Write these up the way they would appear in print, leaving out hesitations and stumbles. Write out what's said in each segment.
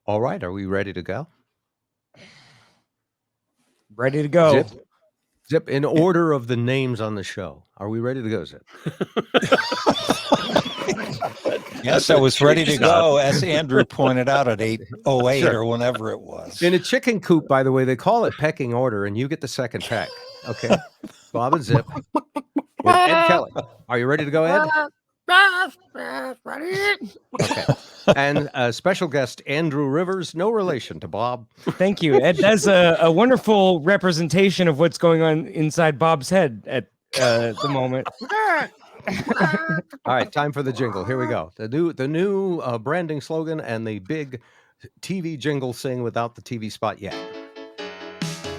All right, are we ready to go? Ready to go. Zip, in order of the names on the show. Are we ready to go, Zip? Yes, I was ready to go, as Andrew pointed out at 8:08 Sure. or whenever it was. In a chicken coop, by the way, they call it pecking order, and you get the second peck. Okay? Bob and Zip with Ed Kelly. Are you ready to go, Ed? Okay. And special guest Andrew Rivers, no relation to Bob. Thank you, Ed. That's a wonderful representation of what's going on inside Bob's head at the moment. All right, time for the jingle. Here we go. The new branding slogan and the big TV jingle sing without the TV spot yet.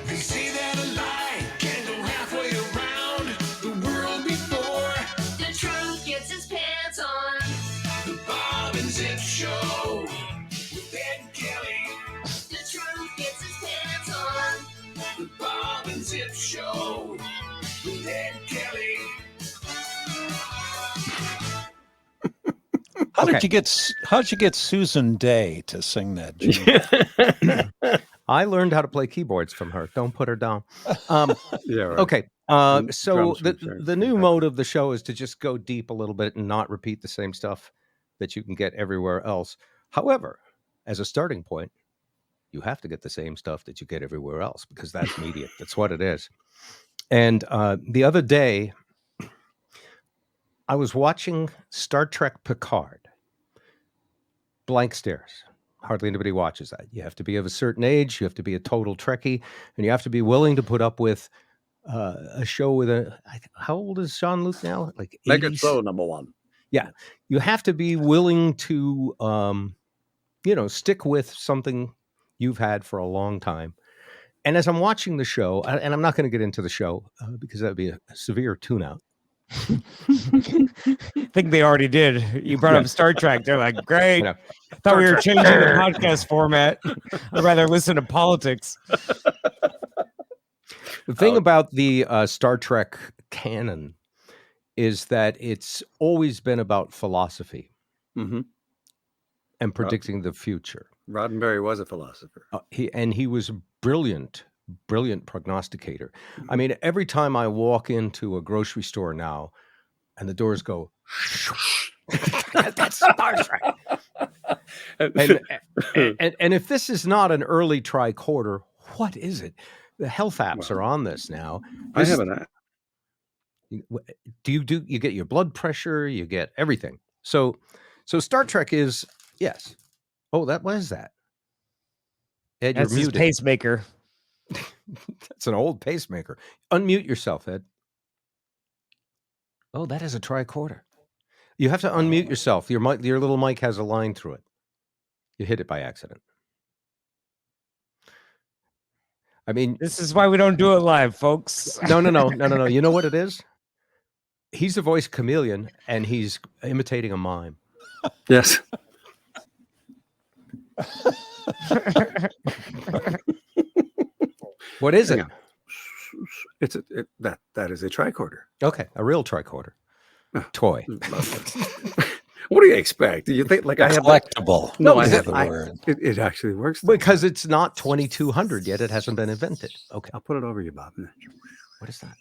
They say that a lie can go halfway around the world before The truth gets his pants on. the Bob and Zip Show with Ed Kelly. The truth gets his pants on. The Bob and Zip Show with Ed Kelly. How'd you get Susan Day to sing that jingle? I learned how to play keyboards from her. Don't put her down. Yeah, right. Okay. So Drums from the new mode of the show is to just go deep a little bit and not repeat the same stuff that you can get everywhere else. However, as a starting point, you have to get the same stuff that you get everywhere else because that's media. That's what it is. And the other day, I was watching Star Trek Picard. Blank stares. Hardly anybody watches that. You have to be of a certain age. You have to be a total Trekkie, and you have to be willing to put up with a show with how old is Jean-Luc now? Like 80s? Make it so, number one. Yeah, you have to be willing to, stick with something you've had for a long time. And as I'm watching the show, and I'm not going to get into the show because that would be a severe tune-out. I think they already did. You brought up Star Trek. They're like, great. Yeah. Thought we were changing the podcast format. I'd rather listen to politics. The thing about the Star Trek canon is that it's always been about philosophy Mm-hmm. and predicting the future. Roddenberry was a philosopher. He was a brilliant prognosticator. I mean, every time I walk into a grocery store now and the doors go, that's Star Trek. And if this is not an early tricorder, what is it? The health apps are on this now. I have an app. You get your blood pressure, you get everything. So Star Trek is, yes. Oh, what is that? Ed, That's you're his muted. pacemaker. That's an old pacemaker. Unmute yourself, Ed. Oh, that is a tricorder. You have to unmute yourself. Your little mic has a line through it. You hit it by accident. I mean, This is why we don't do it live, folks. no. You know what it is? He's a voice chameleon, and he's imitating a mime. Yes. What is it? Hang on. That is a tricorder. Okay, a real tricorder. Toy. What do you expect? Do you think like I have Collectible. No, I is have the I- word. it actually works. Because it's not 2200 yet. It hasn't been invented. Okay. I'll put it over you, Bob. What is that?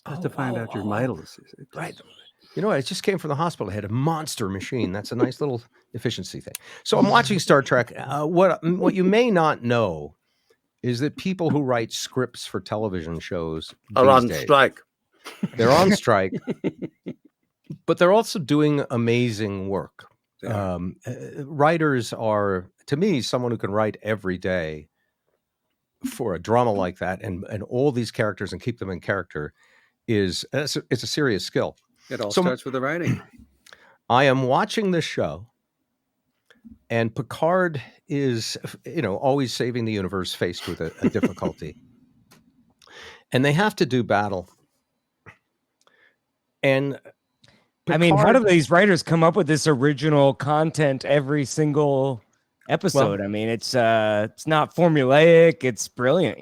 Just to find out your vitals. Right. You know, I just came from the hospital. I had a monster machine. That's a nice little efficiency thing. So I'm watching Star Trek. What you may not know is that people who write scripts for television shows Are these on days, strike. they're on strike, but they're also doing amazing work. Yeah. Writers are, to me, someone who can write every day for a drama like that and all these characters and keep them in character it's a serious skill. It all So- starts with the writing. I am watching this show, and Picard is, always saving the universe faced with a difficulty. And they have to do battle. And I mean, how do Picard- these writers come up with this original content every single episode? I mean, it's not formulaic. It's brilliant,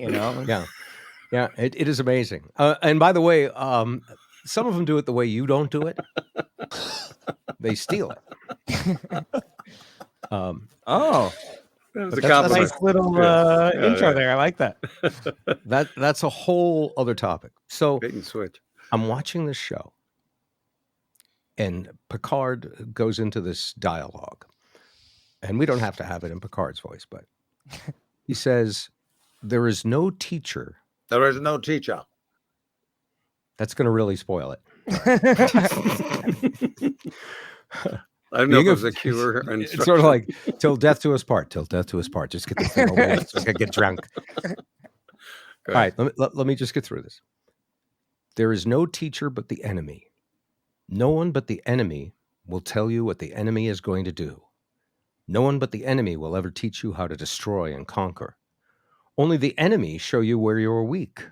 Yeah, it is amazing. And by the way, some of them do it the way you don't do it. They steal it. Oh, That was But a that's compliment. Nice little Yeah, intro yeah. there. I like that. That's a whole other topic. So Bait and switch. I'm watching this show, and Picard goes into this dialogue, and we don't have to have it in Picard's voice, but he says, "There is no teacher." There is no teacher. That's going to really spoil it. I don't know if Being it was a cue or an It's sort of instruction. like till death do us part, till death do us part. Just get the thing over with. So I can get drunk. Go All right, let me just get through this. There is no teacher but the enemy. No one but the enemy will tell you what the enemy is going to do. No one but the enemy will ever teach you how to destroy and conquer. Only the enemy show you where you are weak.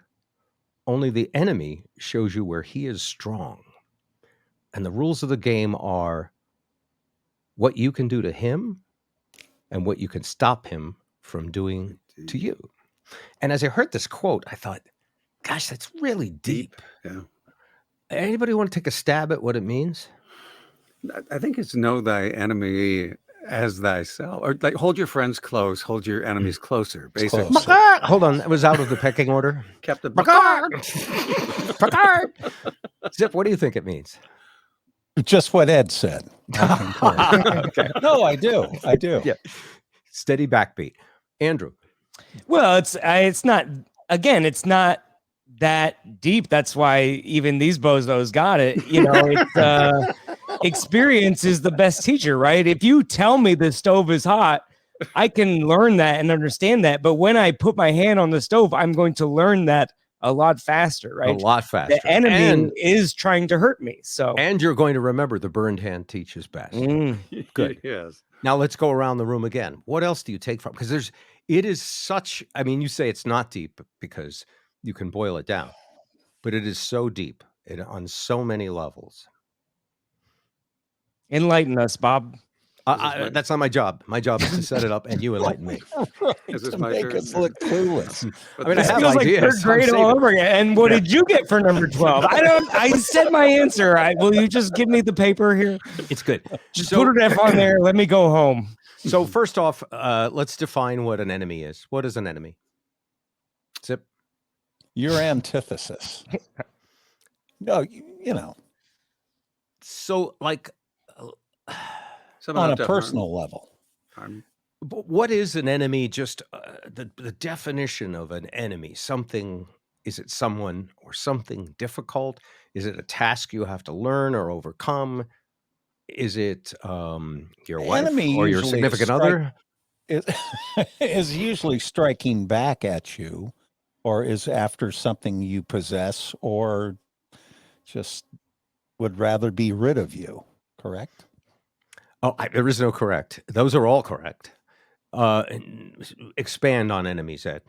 Only the enemy shows you where he is strong. And the rules of the game are what you can do to him and what you can stop him from doing to you. And as I heard this quote, I thought, gosh, that's really deep. Yeah. Anybody want to take a stab at what it means? I think it's know thy enemy as thyself, or like hold your friends close, hold your enemies closer. Basically, Closer. Hold on, that was out of the pecking order. Captain Picard! Picard! Zip, what do you think it means? Just what Ed said. Okay. No, I do. I do. Yeah. Steady backbeat. Andrew. Well, it's not, again, it's not that deep. That's why even these bozos got it. You know, it's experience is the best teacher, right? If you tell me the stove is hot, I can learn that and understand that. But when I put my hand on the stove, I'm going to learn that a lot faster, right? A lot faster. The enemy is trying to hurt me. So And you're going to remember the burned hand teaches best. Good. Yes. Now let's go around the room again. What else do you take from? Because it is such, I mean, you say it's not deep because you can boil it down, but it is so deep on so many levels. enlighten us, Bob. That's not my job. My job is to set it up and you enlighten me. Is this To my make turn? us look clueless. But I mean, I This have feels like ideas. third I'm grade all saving- over again. And what did you get for number 12? I said my answer. Will you just give me the paper here? It's good. Just put an F on there. Let me go home. So first off, let's define what an enemy is. What is an enemy? Zip. Your antithesis. No, you know, So like, someone on up a to personal level. harm. but what is an enemy? Just the definition of an enemy. Something, is it someone or something difficult? Is it a task you have to learn or overcome? Is it your wife Enemy or your usually significant strike- other? It is usually striking back at you, or is after something you possess, or just would rather be rid of you. Correct? Oh, there is no correct. Those are all correct. Expand on enemies, Ed.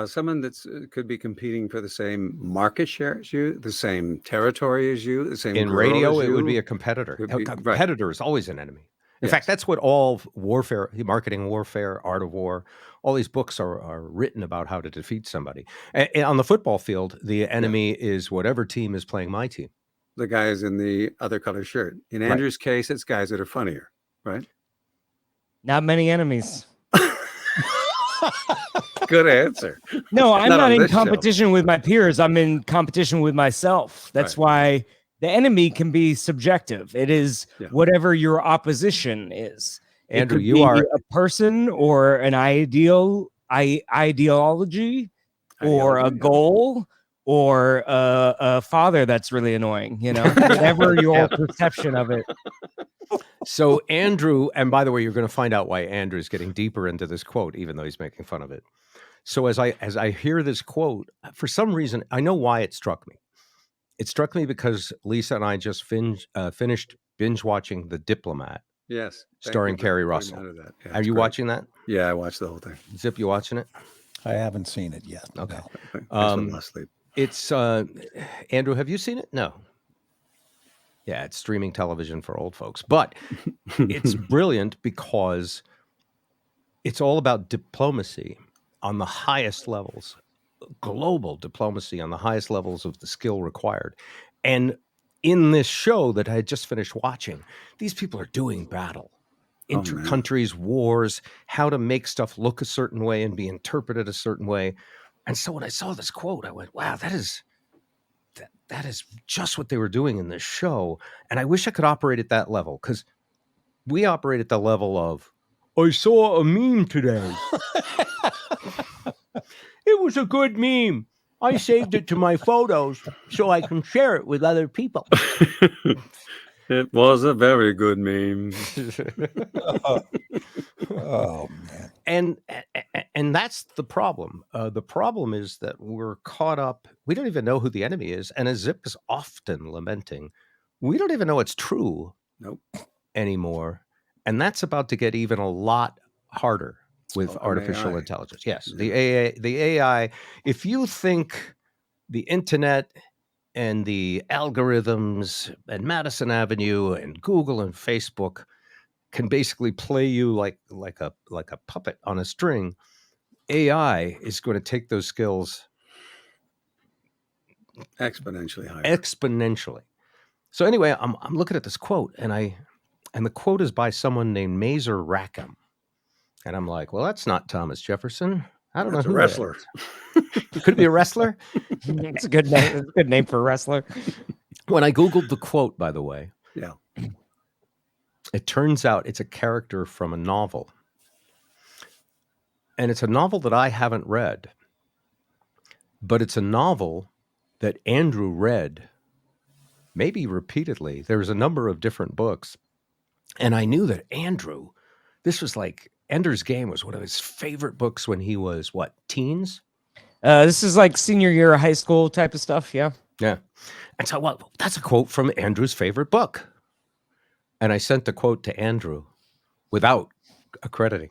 Someone that's could be competing for the same market share as you, the same territory as you, the same In girl radio, as it would you. be a competitor. Could A be- right. competitor is always an enemy. In Yes. fact, that's what all warfare, marketing warfare, art of war, all these books are written about how to defeat somebody. And on the football field, the enemy is whatever team is playing my team. The guys in the other color shirt. In Right. Andrew's case, it's guys that are funnier, right? Not many enemies. Good answer. No, I'm Not not on in this show. competition with my peers. I'm in competition with myself. That's why the enemy can be subjective. It is Yeah. whatever your opposition is. It Andrew, could you be are a person or an ideology or a Ideology, yeah. goal or a father that's really annoying, you know, whatever your perception of it. So Andrew, and by the way, you're going to find out why Andrew is getting deeper into this quote, even though he's making fun of it. So as I hear this quote, for some reason, I know why it struck me. It struck me because Lisa and I just finished binge watching The Diplomat. Yes. Thank Starring you for Kerry pointing Russell. out of that. Yeah, Are it's you great. watching that? Yeah, I watched the whole thing. Zip, you watching it? I haven't seen it yet. Okay. no. Thanks for Um, last sleep. It's Andrew, have you seen it? No. Yeah, it's streaming television for old folks, but it's brilliant because it's all about diplomacy on the highest levels, global diplomacy on the highest levels of the skill required. And in this show that I had just finished watching, these people are doing battle. inter-countries, wars, how to make stuff look a certain way and be interpreted a certain way. And so when I saw this quote, I went, wow, that is just what they were doing in this show. And I wish I could operate at that level, because we operate at the level of, I saw a meme today. It was a good meme. I saved it to my photos so I can share it with other people. It was a very good meme. Oh man. And that's the problem. The problem is that we're caught up. We don't even know who the enemy is. And as Zip is often lamenting, we don't even know it's true Nope. anymore. And that's about to get even a lot harder with artificial AI. intelligence. Yes, the AI. If you think the internet and the algorithms and Madison Avenue and Google and Facebook can basically play you like a puppet on a string, AI is going to take those skills Exponentially higher. exponentially. So anyway, I'm looking at this quote, and the quote is by someone named Mazer Rackham, and I'm like, well, that's not Thomas Jefferson. I don't That's know a who that wrestler. is. Could it be a wrestler? It's a good name. It's a good name for a wrestler. When I Googled the quote, by the way, Yeah. it turns out it's a character from a novel. And it's a novel that I haven't read, but it's a novel that Andrew read, maybe repeatedly. There's a number of different books. And I knew that Andrew, this was like Ender's Game was one of his favorite books when he was, what, teens? This is like senior year of high school type of stuff. Yeah. Yeah. And so, well, that's a quote from Andrew's favorite book. And I sent the quote to Andrew without accrediting,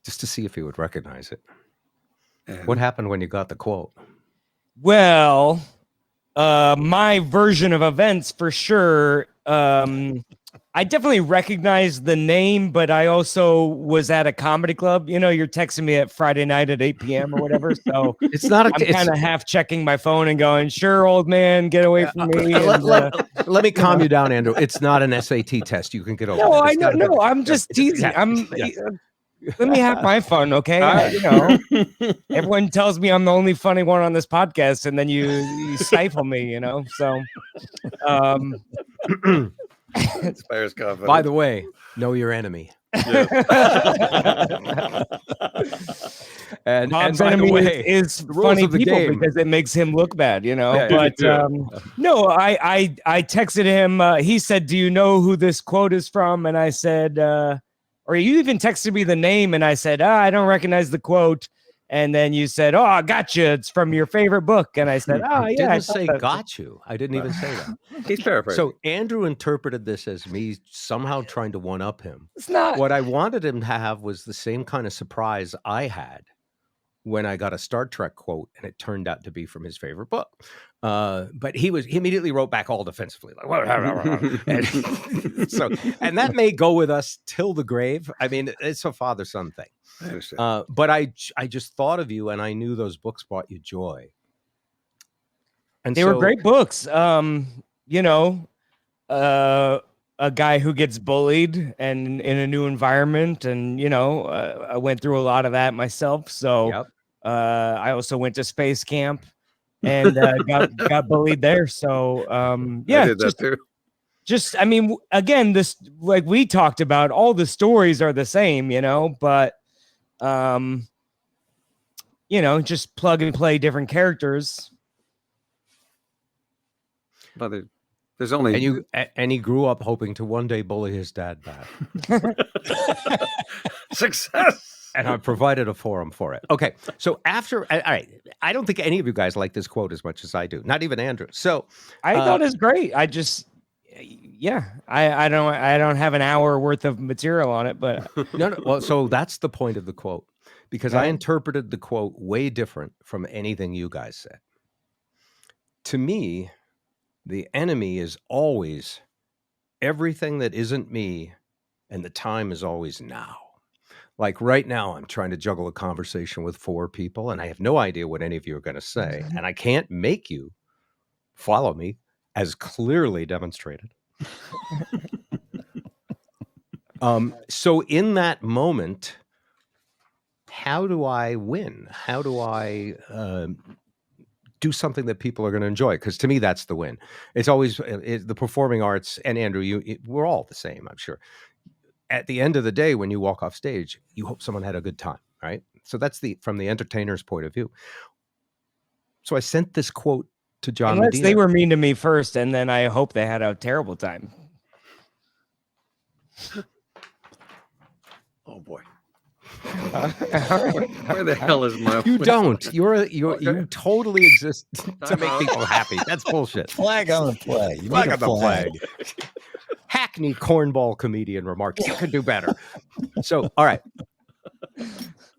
just to see if he would recognize it. And What happened when you got the quote? Well, my version of events for sure. I definitely recognized the name, but I also was at a comedy club. You know, you're texting me at Friday night at 8 p.m. or whatever. So It's not a. I'm kind of half checking my phone and going, sure, old man, get away from me. And, let me calm you down, Andrew. It's not an SAT test. You can get over. no, it. I It's know. not- No, I'm just teasing. yeah. Let me have my fun, okay? Everyone tells me I'm the only funny one on this podcast, and then you stifle me, you know. So, inspires confidence. By the way, know your enemy. And Bob's by the enemy way, is the rules funny of the people game. because it makes him look bad, you know. Yeah, But yeah. no, I texted him. He said, "Do you know who this quote is from?" And I said, or you even texted me the name, and I said, I don't recognize the quote. And then you said, "Oh, I got you. It's from your favorite book." And I said, "Oh, I yeah." I didn't thought say that- got you. I didn't even say that. He's paraphrasing. So Andrew interpreted this as me somehow trying to one up him. It's not. What I wanted him to have was the same kind of surprise I had when I got a Star Trek quote, and it turned out to be from his favorite book. But he immediately wrote back all defensively, like, and that may go with us till the grave. I mean, it's a father-son thing. I understand. But I just thought of you, and I knew those books brought you joy. And They were great books. You know, a guy who gets bullied and in a new environment, and you know, I went through a lot of that myself. So Yep. I also went to space camp and got bullied there. So yeah, I did that too. just I mean, again, this like we talked about, all the stories are the same, you know, but you know, just plug and play different characters. But there's only And he grew up hoping to one day bully his dad back. success. And I provided a forum for it. Okay, so all right, I don't think any of you guys like this quote as much as I do. Not even Andrew. So I thought it's great. I just, yeah, I don't have an hour worth of material on it, but no. Well, so that's the point of the quote, because I Right. interpreted the quote way different from anything you guys said. To me, the enemy is always everything that isn't me, and the time is always now. Like right now, I'm trying to juggle a conversation with 4 people, and I have no idea what any of you are going to say, and I can't make you follow me as clearly demonstrated. So in that moment, how do I win? How do I do something that people are going to enjoy? Because to me, that's the win. It's always the performing arts. And Andrew, we're all the same, I'm sure. At the end of the day, when you walk off stage, you hope someone had a good time, right? So that's from the entertainer's point of view. So I sent this quote to John Unless Medina. they were mean to me first, and then I hope they had a terrible time. Oh boy. All right. Where the hell is my? You don't. You Okay. totally exist to Time make out. people happy. That's bullshit. Flag on the play. You Flag need a on the flag. Hackney cornball comedian remarks. You could do better. So, all right.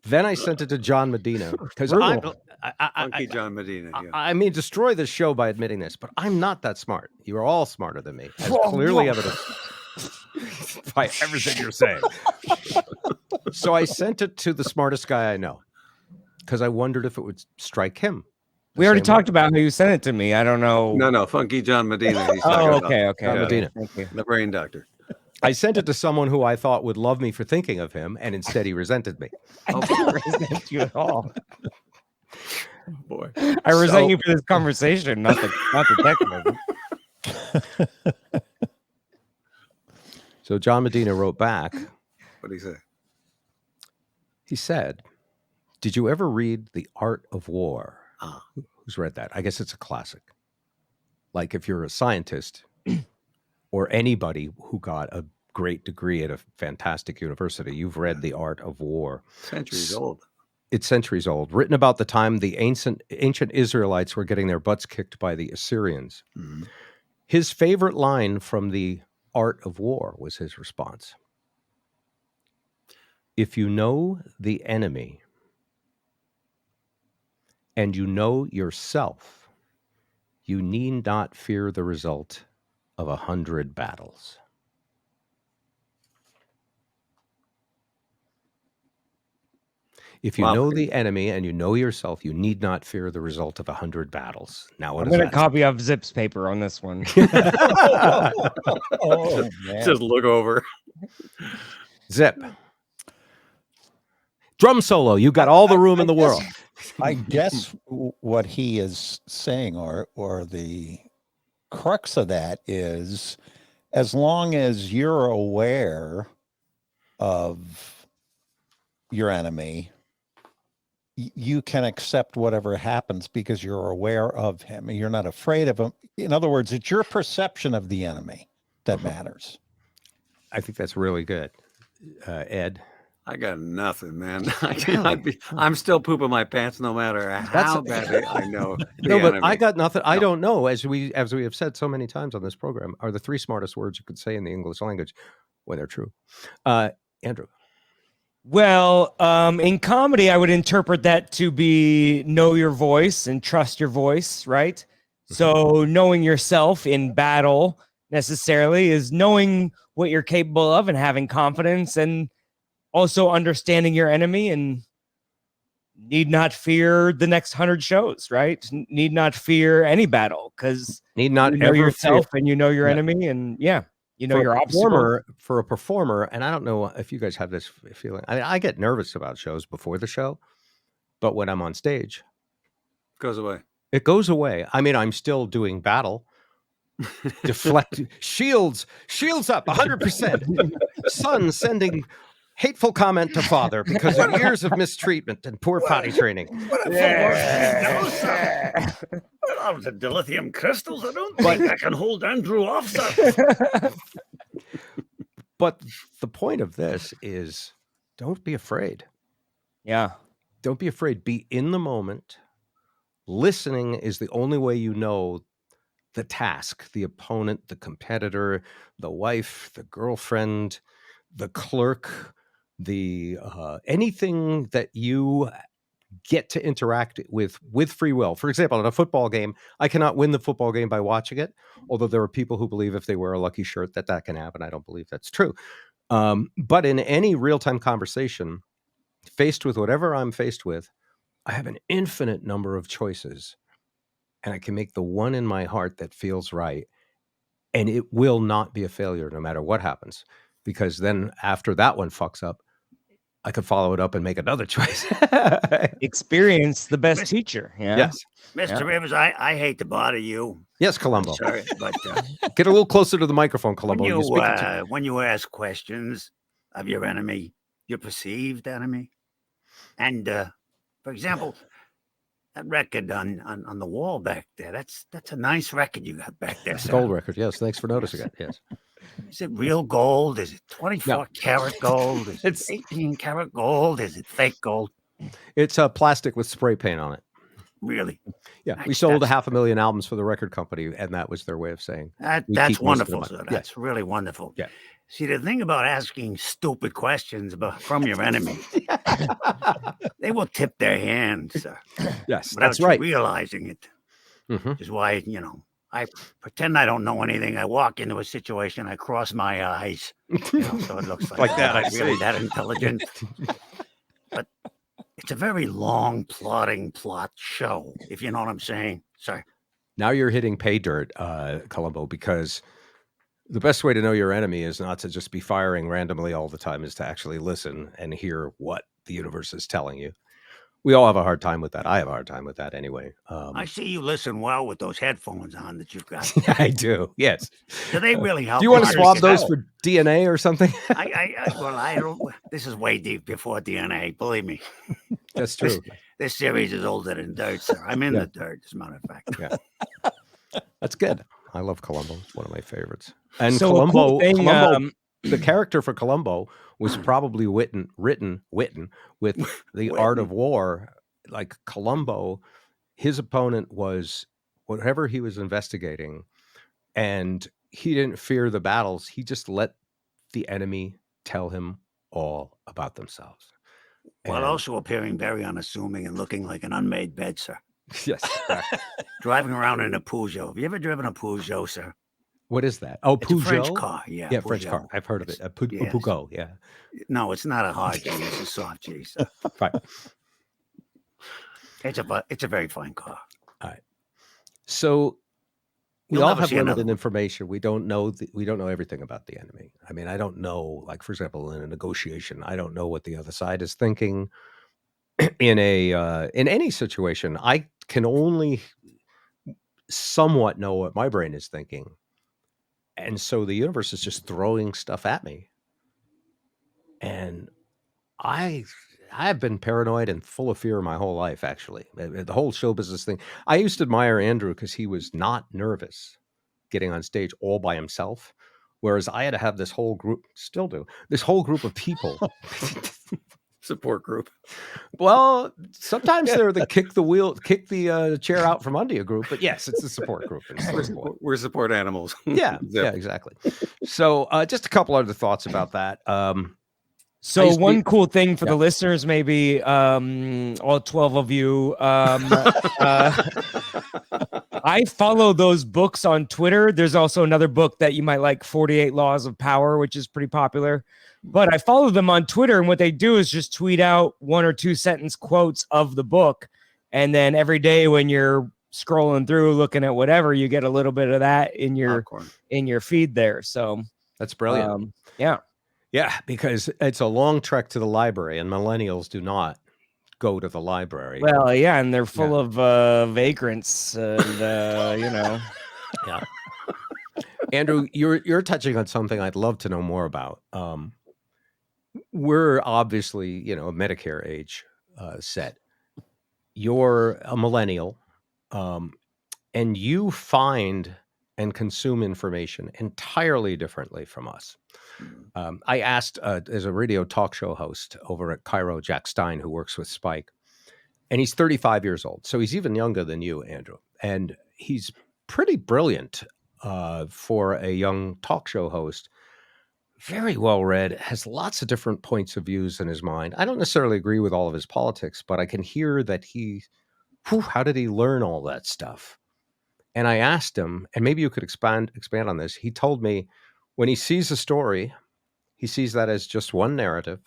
Then I sent it to John Medina because Funky John Medina. Yeah. I mean, destroy the show by admitting this, but I'm not that smart. You are all smarter than me, as clearly evidenced by everything you're saying. So I sent it to the smartest guy I know because I wondered if it would strike him. We already talked about how you sent it to me. I don't know. No, Funky John Medina. He's Oh, talking okay, about. okay. Medina. Thank you. The brain doctor. I sent it to someone who I thought would love me for thinking of him, and instead he resented me. I don't resent you at all. Boy. I resent you for this conversation, not the text message. So John Medina wrote back. What did he say? He said, "Did you ever read The Art of War?" Ah. Who's read that? I guess it's a classic. Like if you're a scientist or anybody who got a great degree at a fantastic university, you've read The Art of War. Centuries old. It's centuries old. Written about the time the ancient Israelites were getting their butts kicked by the Assyrians. Mm-hmm. His favorite line from The Art of War was his response. If you know the enemy and you know yourself, you need not fear the result of 100 battles. If you know the enemy and you know yourself, you need not fear the result of 100 battles. Now, what I'm is going to that? copy off Zip's paper on this one. Oh, man. Just look over. Zip. Drum solo. You got all the room in the world. I guess what he is saying, or the crux of that is, as long as you're aware of your enemy, you can accept whatever happens because you're aware of him and you're not afraid of him. In other words, it's your perception of the enemy that matters. I think that's really good. Ed? I got nothing, man. I'm still pooping my pants no matter how badly I know. No, but I enemy. got nothing. I don't know. As we have said so many times on this program, are the three smartest words you could say in the English language when they're true. Andrew? Well, in comedy, I would interpret that to be know your voice and trust your voice, right? So knowing yourself in battle necessarily is knowing what you're capable of and having confidence, and also understanding your enemy and need not fear the next 100 shows, right? Need not fear any battle because Need not you know ever yourself fear. and you know your Yeah. enemy, and you know For your a obstacle. for a performer, and I don't know if you guys have this feeling. I get nervous about shows before the show, but when I'm on stage, Goes away. it goes away. I mean, I'm still doing battle. Deflect shields up 100%. Son sending hateful comment to father because of years of mistreatment and poor potty training. Out of the lithium crystals, I don't think I can hold Andrew off, sir. But the point of this is don't be afraid. Yeah. Don't be afraid. Be in the moment. Listening is the only way you know the task, the opponent, the competitor, the wife, the girlfriend, the clerk, the anything that you get to interact with free will. For example, in a football game, I cannot win the football game by watching it, although there are people who believe if they wear a lucky shirt that can happen. I don't believe that's true. But in any real-time conversation, faced with whatever I'm faced with, I have an infinite number of choices, and I can make the one in my heart that feels right, and it will not be a failure no matter what happens, because then after that one fucks up, I could follow it up and make another choice. Experience the best Miss- teacher. Yeah. Yes. Mr. Rivers, I hate to bother you, Yes, Columbo. sorry, but Get a little closer to the microphone, Columbo. when You're you speaking to when you ask questions of your enemy, your perceived enemy, and for example, that record on the wall back there, that's a nice record you got back there, sir. gold record. Yes, thanks for noticing it. Yes. Is it real gold? Is it 24 karat gold? Is It's- it 18 karat gold? Is it fake gold? It's plastic with spray paint on it. Really? Yeah, we Nice, sold that's- 500,000 albums for the record company, and that was their way of saying we That's keep most of the wonderful, money. sir. Yeah. That's really wonderful. Yeah. See, the thing about asking stupid questions from your enemy, they will tip their hand, sir, Yes, without that's you right. realizing it. Mhm. Which is why, I pretend I don't know anything. I walk into a situation, I cross my eyes, so it looks like, Like that, I'm I not really see. that intelligent. But it's a very long, plotting plot show, if you know what I'm saying. Sorry. Now you're hitting pay dirt, Columbo, because the best way to know your enemy is not to just be firing randomly all the time, is to actually listen and hear what the universe is telling you. We all have a hard time with that. I have a hard time with that anyway. I see you listen well with those headphones on that you've got. I do. Yes. Do they really help? Do you want to you swab those understand? for DNA or something? I don't. This is way deep before DNA. Believe me, That's true. this series is older than dirt, sir. I'm in Yeah. the dirt, as a matter of fact. Yeah. That's good. I love Columbo. It's one of my favorites. And So a cool Columbo, thing, the character for Columbo was probably written with the art of war. Like Columbo, his opponent was whatever he was investigating, and he didn't fear the battles. He just let the enemy tell him all about themselves. While And- also appearing very unassuming and looking like an unmade bed, sir. yes. exactly. Driving around in a Peugeot. Have you ever driven a Peugeot, sir? What is that? Oh, It's a French Peugeot? car. Yeah, Yeah, French Peugeot. car. I've heard of it. It's- A yes. Peugeot, yeah. No, it's not a hard G. It's a soft G. Sir. Right. It's a very fine car. So we You'll all never have see another limited one. information. We don't know everything about the enemy. I mean, I don't know, like for example, in a negotiation, I don't know what the other side is thinking. In any situation, I can only somewhat know what my brain is thinking. And so the universe is just throwing stuff at me. And I've been paranoid and full of fear my whole life, actually. The whole show business thing. I used to admire Andrew because he was not nervous getting on stage all by himself, whereas I had to have this whole group, still do, this whole group of people. Support group. Well, sometimes they're the kick the chair out from under you group, but yes, it's a support group. We're support animals. Yeah, Zip. yeah, exactly. So just a couple other thoughts about that. I So used to one be- cool thing for Yeah. the listeners, maybe all 12 of you, I follow those books on Twitter. There's also another book that you might like, 48 Laws of Power, which is pretty popular. But I follow them on Twitter, and what they do is just tweet out 1 or 2 sentence quotes of the book. And then every day when you're scrolling through, looking at whatever, you get a little bit of that in your feed there. So That's brilliant. yeah. Yeah, because it's a long trek to the library, and millennials do not go to the library. Well, yeah, and they're full of vagrants, and Yeah. Andrew, you're touching on something I'd love to know more about. We're obviously, a Medicare age set. You're a millennial, and you find and consume information entirely differently from us. I asked, there's a radio talk show host over at Cairo, Jack Stein, who works with Spike, and he's 35 years old. So he's even younger than you, Andrew. And he's pretty brilliant for a young talk show host. Very well read, has lots of different points of views in his mind. I don't necessarily agree with all of his politics, but I can hear that how did he learn all that stuff? And I asked him, and maybe you could expand on this. He told me when he sees a story, he sees that as just one narrative.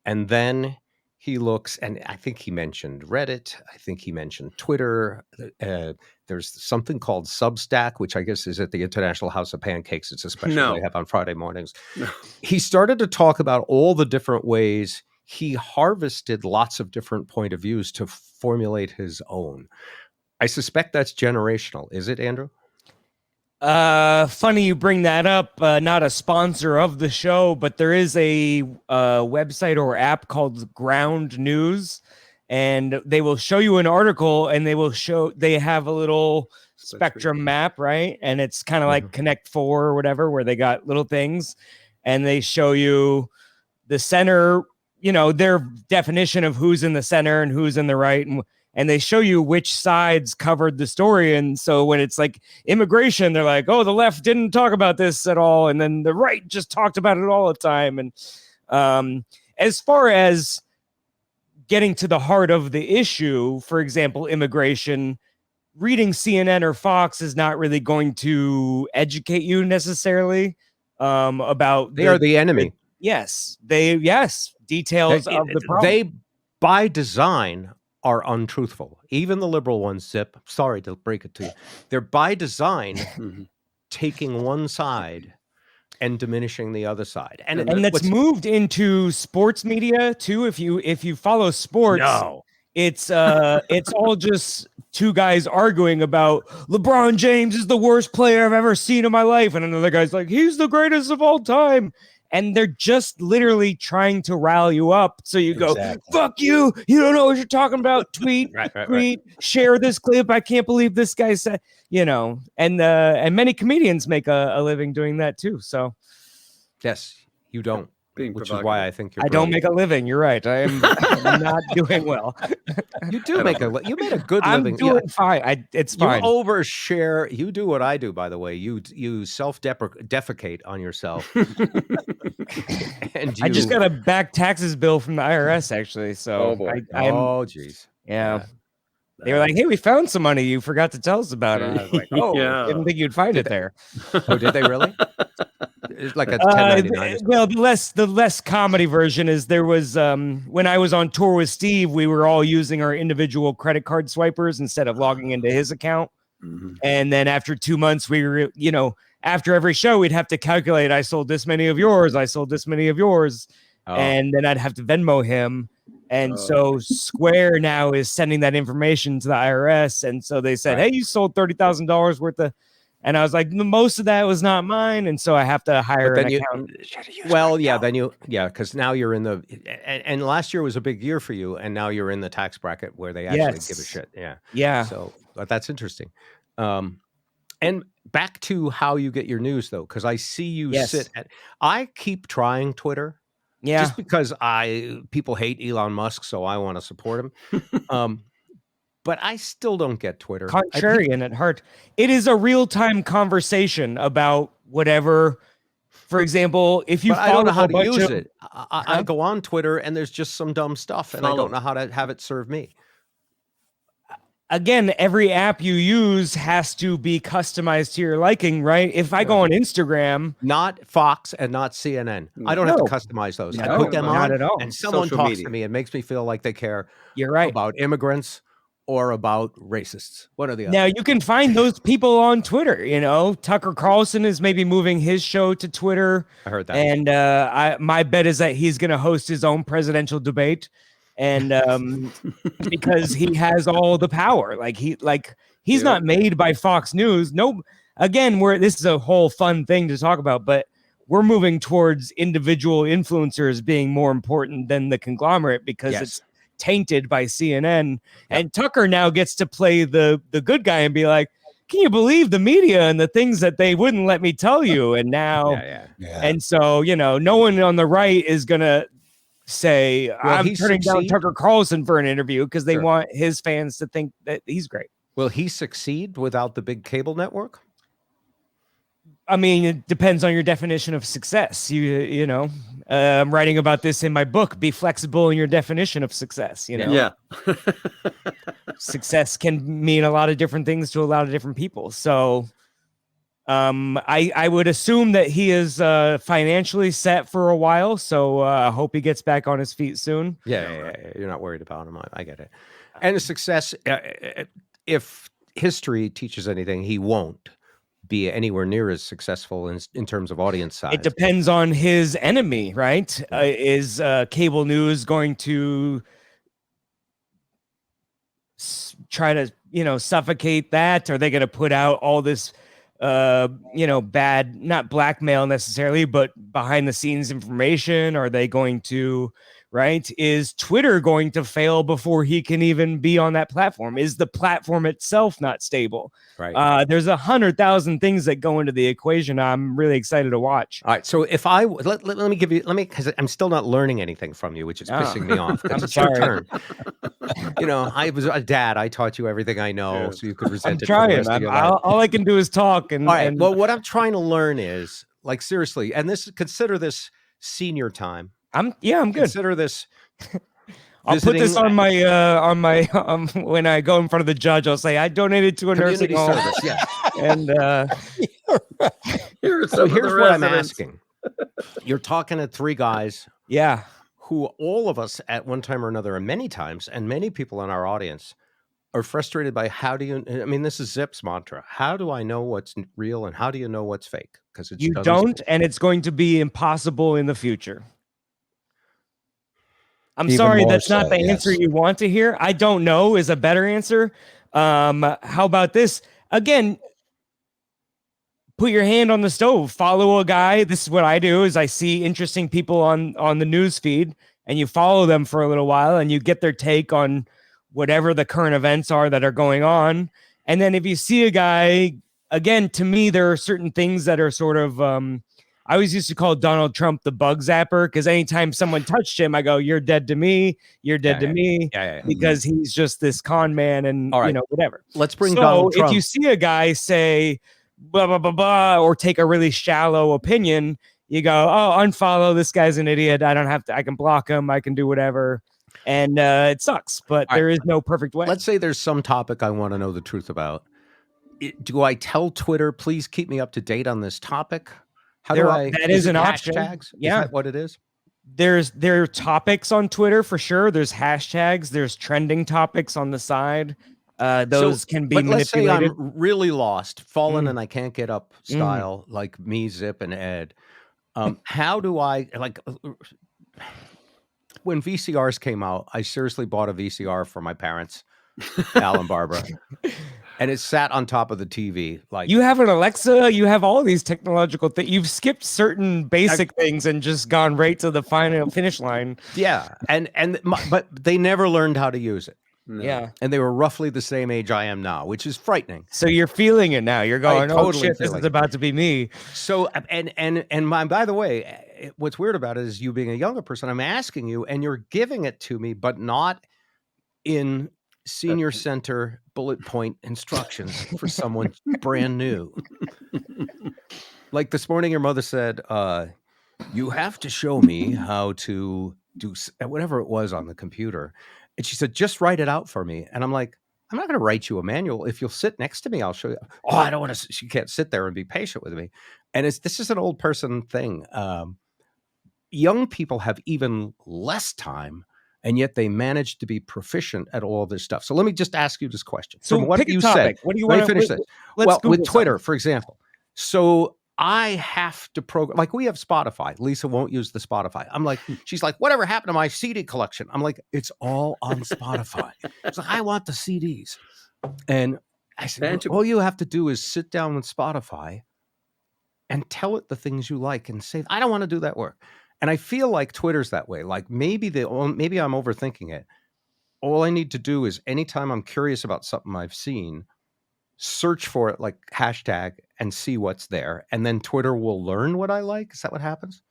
And then he looks, and I think he mentioned Reddit. I think he mentioned Twitter. There there's something called Substack, which I guess is at the International House of Pancakes. It's a special No. they have on Friday mornings. No. He started to talk about all the different ways he harvested lots of different point of views to formulate his own. I suspect that's generational. Is it, Andrew? Funny you bring that up. Not a sponsor of the show, but there is a website or app called Ground News, and they will show you an article, and they have a little spectrum map, right? And it's kind of like Connect 4 or whatever, where they got little things, and they show you the center, their definition of who's in the center and who's in the right, and they show you which sides covered the story. And so when it's like immigration, they're like, oh, the left didn't talk about this at all. And then the right just talked about it all the time. And as far as getting to the heart of the issue, for example, immigration, reading CNN or Fox is not really going to educate you necessarily about. They are the enemy. Details of the problem. They, by design, are untruthful. Even the liberal ones, Zip, sorry to break it to you, they're by design taking one side and diminishing the other side. And that's moved into sports media too. If you follow sports, it's all just two guys arguing about LeBron James is the worst player I've ever seen in my life, and another guy's like, he's the greatest of all time. And they're just literally trying to rile you up. So you go, fuck you. You don't know what you're talking about. Tweet, tweet, share this clip. I can't believe this guy said, and many comedians make a living doing that too. So yes, you don't. Which is provocative. why I think you're I don't make a living. You're right. I am not doing well. You do make you made a good I'm living. doing fine. It's fine. You overshare. You do what I do, by the way. You self-defecate on yourself. And I just got a back taxes bill from the IRS, actually. So Oh, boy. jeez. Yeah. They were like, hey, we found some money. You forgot to tell us about it. And I was like, oh, Yeah. didn't think you'd find it there. Oh, did they really? It's like a 1099. Well, the less comedy version is there was when I was on tour with Steve, we were all using our individual credit card swipers instead of logging into his account. And then after 2 months, we were, after every show, we'd have to calculate, I sold this many of yours, I sold this many of yours. And then I'd have to Venmo him. And so Square now is sending that information to the IRS. And so they said, hey, you sold $30,000 worth of. And I was like, most of that was not mine. And so I have to hire an accountant. Well, yeah, because now you're in the, and last year was a big year for you. And now you're in the tax bracket where they actually give a shit. Yeah. Yeah. So but that's interesting. And back to how you get your news, though, because I see you I keep trying Twitter. Yeah. Just because people hate Elon Musk, so I want to support him. But I still don't get Twitter. Contrarian at heart. It is a real-time conversation about whatever. For example, if you I don't know how to use of, it. I go on Twitter and there's just some dumb stuff, and I don't know how to have it serve me. Again, every app you use has to be customized to your liking, right? If I go on Instagram, not Fox and not CNN, I don't have to customize those. I put them on, at all. And someone Social talks media. to me and makes me feel like they care. You're right. About immigrants or about racists. What are the other? Now you can find those people on Twitter. Tucker Carlson is maybe moving his show to Twitter. I heard that. And my bet is that he's going to host his own presidential debate. And because he has all the power, he's not made by Fox News. No, again, this is a whole fun thing to talk about, but we're moving towards individual influencers being more important than the conglomerate because it's tainted by CNN. And Tucker now gets to play the good guy and be like, can you believe the media and the things that they wouldn't let me tell you? And now, and so, no one on the right is going to say, I'm turning down Tucker Carlson for an interview because they want his fans to think that he's great. Will he succeed without the big cable network? I mean, it depends on your definition of success. I'm writing about this in my book. Be flexible in your definition of success. Success can mean a lot of different things to a lot of different people. So, I would assume that he is financially set for a while. So I hope he gets back on his feet soon. Yeah. You're not worried about him. I get it. And the success, if history teaches anything, he won't be anywhere near as successful in terms of audience size. It depends on his enemy, right? Yeah. Is cable news going to try to, suffocate that? Are they going to put out all this, bad, not blackmail necessarily, but behind the scenes information? Are they going to, right? Is Twitter going to fail before he can even be on that platform? Is the platform itself not stable? Right. There's 100,000 things that go into the equation. I'm really excited to watch. All right. So if I let me give you because I'm still not learning anything from you, which is pissing me off. 'Cause I'm it's your sorry. turn. I was a dad. I taught you everything I know, so you could I'm resent it for the trying. rest of your life. All I can do is talk. And, All right. and Well, what I'm trying to learn is like seriously, and consider this senior time. I'm good. Consider this. I'll put this visiting- on my when I go in front of the judge. I'll say I donated to a nursing community home. service. Yeah. And So here's what I'm asking. You're talking to three guys yeah, who all of us at one time or another, and many times, and many people in our audience are frustrated by this is Zip's mantra. How do I know what's real and how do you know what's fake? Because you don't, and it's going to be impossible in the future. I'm Even sorry, more that's not so, the answer yes. you want to hear. I don't know is a better answer. How about this? Again, put your hand on the stove, follow a guy. This is what I do is I see interesting people on the news feed and you follow them for a little while and you get their take on whatever the current events are that are going on. And then if you see a guy, again, to me, there are certain things that are sort of, I always used to call Donald Trump the bug zapper because anytime someone touched him, I go, you're dead to me. You're dead to me. Yeah. Because he's just this con man and, All right. whatever. Let's bring So Donald Trump. if you see a guy say blah, blah, blah, blah, or take a really shallow opinion, you go, oh, unfollow. This guy's an idiot. I don't have to, I can block him. I can do whatever. And it sucks, but All there right. is no perfect way. Let's say there's some topic I want to know the truth about. Do I tell Twitter, please keep me up to date on this topic? How do I? That is it an option. hashtags? Yeah. Is that what it is? There are topics on Twitter for sure. There's hashtags. There's trending topics on the side. Those can be but let's say manipulated. I'm really lost, fallen, Mm. and I can't get up style like me, Zip, and Ed. How do I when VCRs came out, I seriously bought a VCR for my parents, Al and Barbara, and it sat on top of the TV. Like You have an Alexa. You have all these technological things. You've skipped certain basic things and just gone right to the final finish line. yeah, but they never learned how to use it, Yeah. and they were roughly the same age I am now, which is frightening. So you're feeling it now. You're going, oh totally shit, this feel is it. about to be me. So by the way, what's weird about it is you being a younger person. I'm asking you, and you're giving it to me, but not in senior center bullet point instructions for someone brand new. Like this morning, your mother said, "You have to show me how to do whatever it was on the computer," and she said, "Just write it out for me." And I'm like, I'm not going to write you a manual. If you'll sit next to me, I'll show you. Oh, I don't want to. She can't sit there and be patient with me. And this is an old person thing. Young people have even less time, and yet they manage to be proficient at all this stuff. So let me just ask you this question. So From what pick a you topic. said, What do you let me want to finish this. Let's Well, with Google Twitter, something. for example. So I have to program, like we have Spotify. Lisa won't use the Spotify. I'm like, she's like, whatever happened to my CD collection? I'm like, it's all on Spotify. She's like, I want the CDs. And I said, all you have to do is sit down with Spotify and tell it the things you like and say, I don't want to do that work. And I feel like Twitter's that way. Like maybe I'm overthinking it. All I need to do is anytime I'm curious about something I've seen, search for it like hashtag and see what's there. And then Twitter will learn what I like. Is that what happens?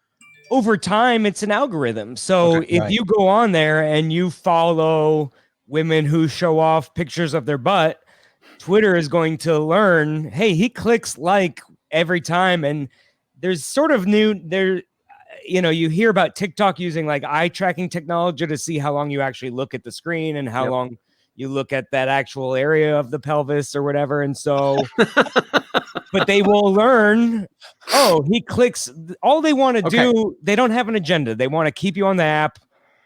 Over time, it's an algorithm. So Okay, if right. you go on there and you follow women who show off pictures of their butt, Twitter is going to learn, hey, he clicks like every time. And there's sort of you hear about TikTok using like eye tracking technology to see how long you actually look at the screen and how long you look at that actual area of the pelvis or whatever. And so, but they will learn, oh, he clicks. All they want to do, they don't have an agenda. They want to keep you on the app.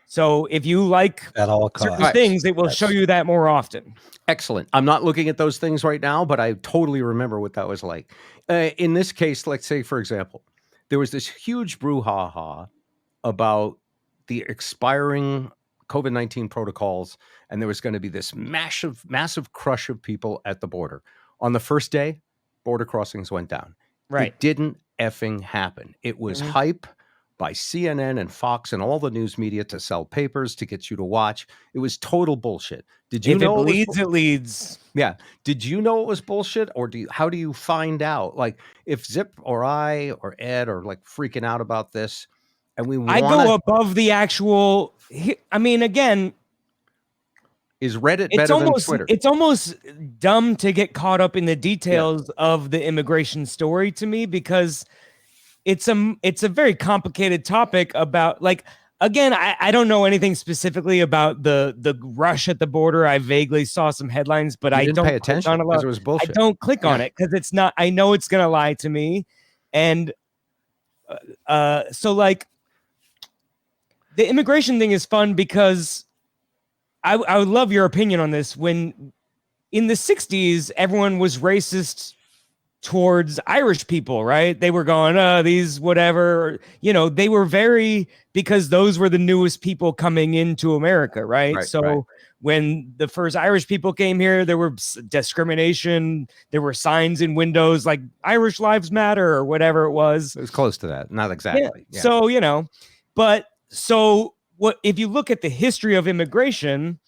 So if you like At all certain costs. things, it will show you that more often. Excellent. I'm not looking at those things right now, but I totally remember what that was like. In this case, let's say, for example, there was this huge brouhaha about the expiring COVID-19 protocols, and there was going to be this massive crush of people at the border. On the first day, border crossings went down. Right. It didn't effing happen. It was hype by CNN and Fox and all the news media to sell papers to get you to watch. It was total bullshit. Did you If know it it was bleeds, it leads. Yeah. Did you know it was bullshit, or how do you find out? Like, if Zip or I or Ed are like freaking out about this, and we I want go above the actual. I mean, again, is Reddit it's better than almost Twitter? it's almost dumb to get caught up in the details of the immigration story to me, because it's a very complicated topic about, like, again, I don't know anything specifically about the rush at the border. I vaguely saw some headlines, but You I didn't don't pay click attention on a lot. because it was bullshit. I don't click on it because it's not. I know it's gonna lie to me, and so like the immigration thing is fun because I would love your opinion on this. When in the 60s, everyone was racist towards Irish people, right? They were going, these whatever, they were very, because those were the newest people coming into America, right? So when the first Irish people came here, there were discrimination. There were signs in windows like Irish Lives Matter or whatever it was. It was close to that. Not exactly. Yeah. So, but so what, if you look at the history of immigration,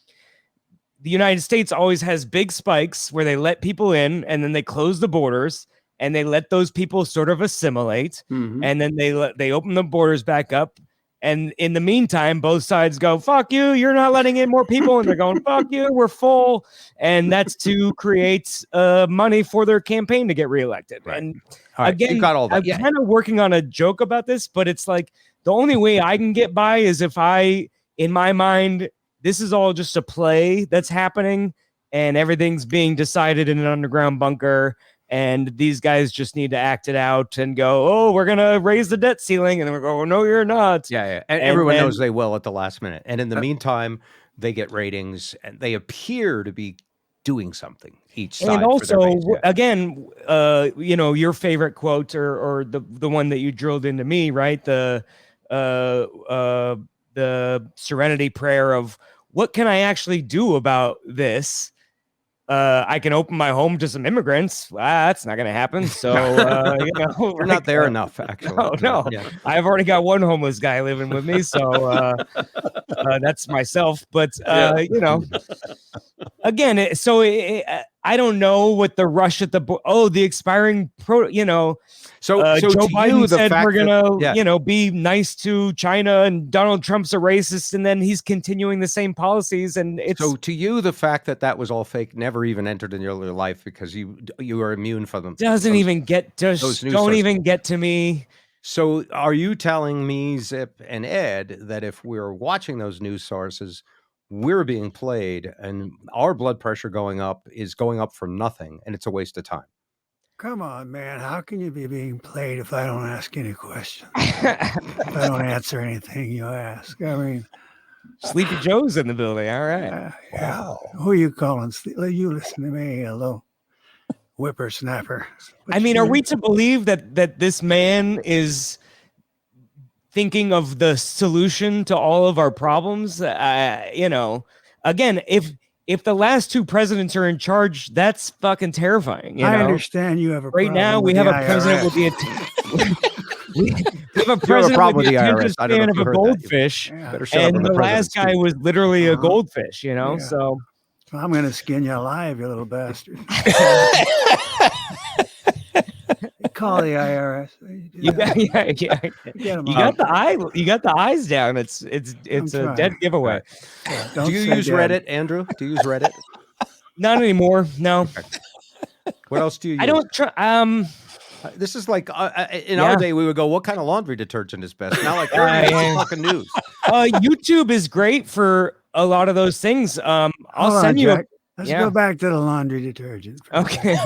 the United States always has big spikes where they let people in and then they close the borders and they let those people sort of assimilate. And then they open the borders back up. And in the meantime, both sides go, fuck you, you're not letting in more people. And they're going, fuck you, we're full. And that's to create money for their campaign to get reelected. Right. And Again, you got all that. I'm kind of working on a joke about this, but it's like the only way I can get by is if in my mind, this is all just a play that's happening and everything's being decided in an underground bunker. And these guys just need to act it out and go, oh, we're going to raise the debt ceiling. And then we go, oh, no, you're not. Yeah. And everyone knows they will at the last minute. And in the meantime, they get ratings and they appear to be doing something each side. And also, for their base. again, your favorite quote or the one that you drilled into me, right? The serenity prayer of what can I actually do about this? I can open my home to some immigrants. That's not going to happen. So, we're not there enough, actually. No. Yeah. I've already got one homeless guy living with me. So that's myself. But, again, I don't know what the rush at the expiring So Joe to Biden you, the said fact we're gonna, that, be nice to China, and Donald Trump's a racist, and then he's continuing the same policies. And it's so to you, the fact that was all fake never even entered in your life because you are immune from them. doesn't even get those just news don't sources. even get to me. So are you telling me, Zip and Ed, that if we're watching those news sources, we're being played and our blood pressure is going up for nothing and it's a waste of time? Come on, man. How can you be being played if I don't ask any questions? If I don't answer anything you ask? I mean, Sleepy Joe's in the building. All right. yeah. Who are you calling? You listen to me, a little whippersnapper. I mean, are we to believe that this man is thinking of the solution to all of our problems? Again, if the last two presidents are in charge, that's fucking terrifying. I understand you have a right problem now. We with have the a president IRS. with the we have a a president problem with with the the attention IRS. I don't know span if of you a heard that. goldfish, Yeah. Better shut up and when the president's last guy speaking. was literally a Uh-huh. goldfish. Yeah. So I'm going to skin you alive, you little bastard. Call the IRS. you got, yeah. Get 'em You out. got the eyes down. It's a trying. dead giveaway. Yeah, don't Do you say use dead. Reddit, Andrew? Do you use Reddit? Not anymore. No, What else do you use? I don't try. This is like in our day we would go, what kind of laundry detergent is best? Now like it's fucking news. YouTube is great for a lot of those things. I'll Hold on, send you. Jack. Let's go back to the laundry detergent. Okay.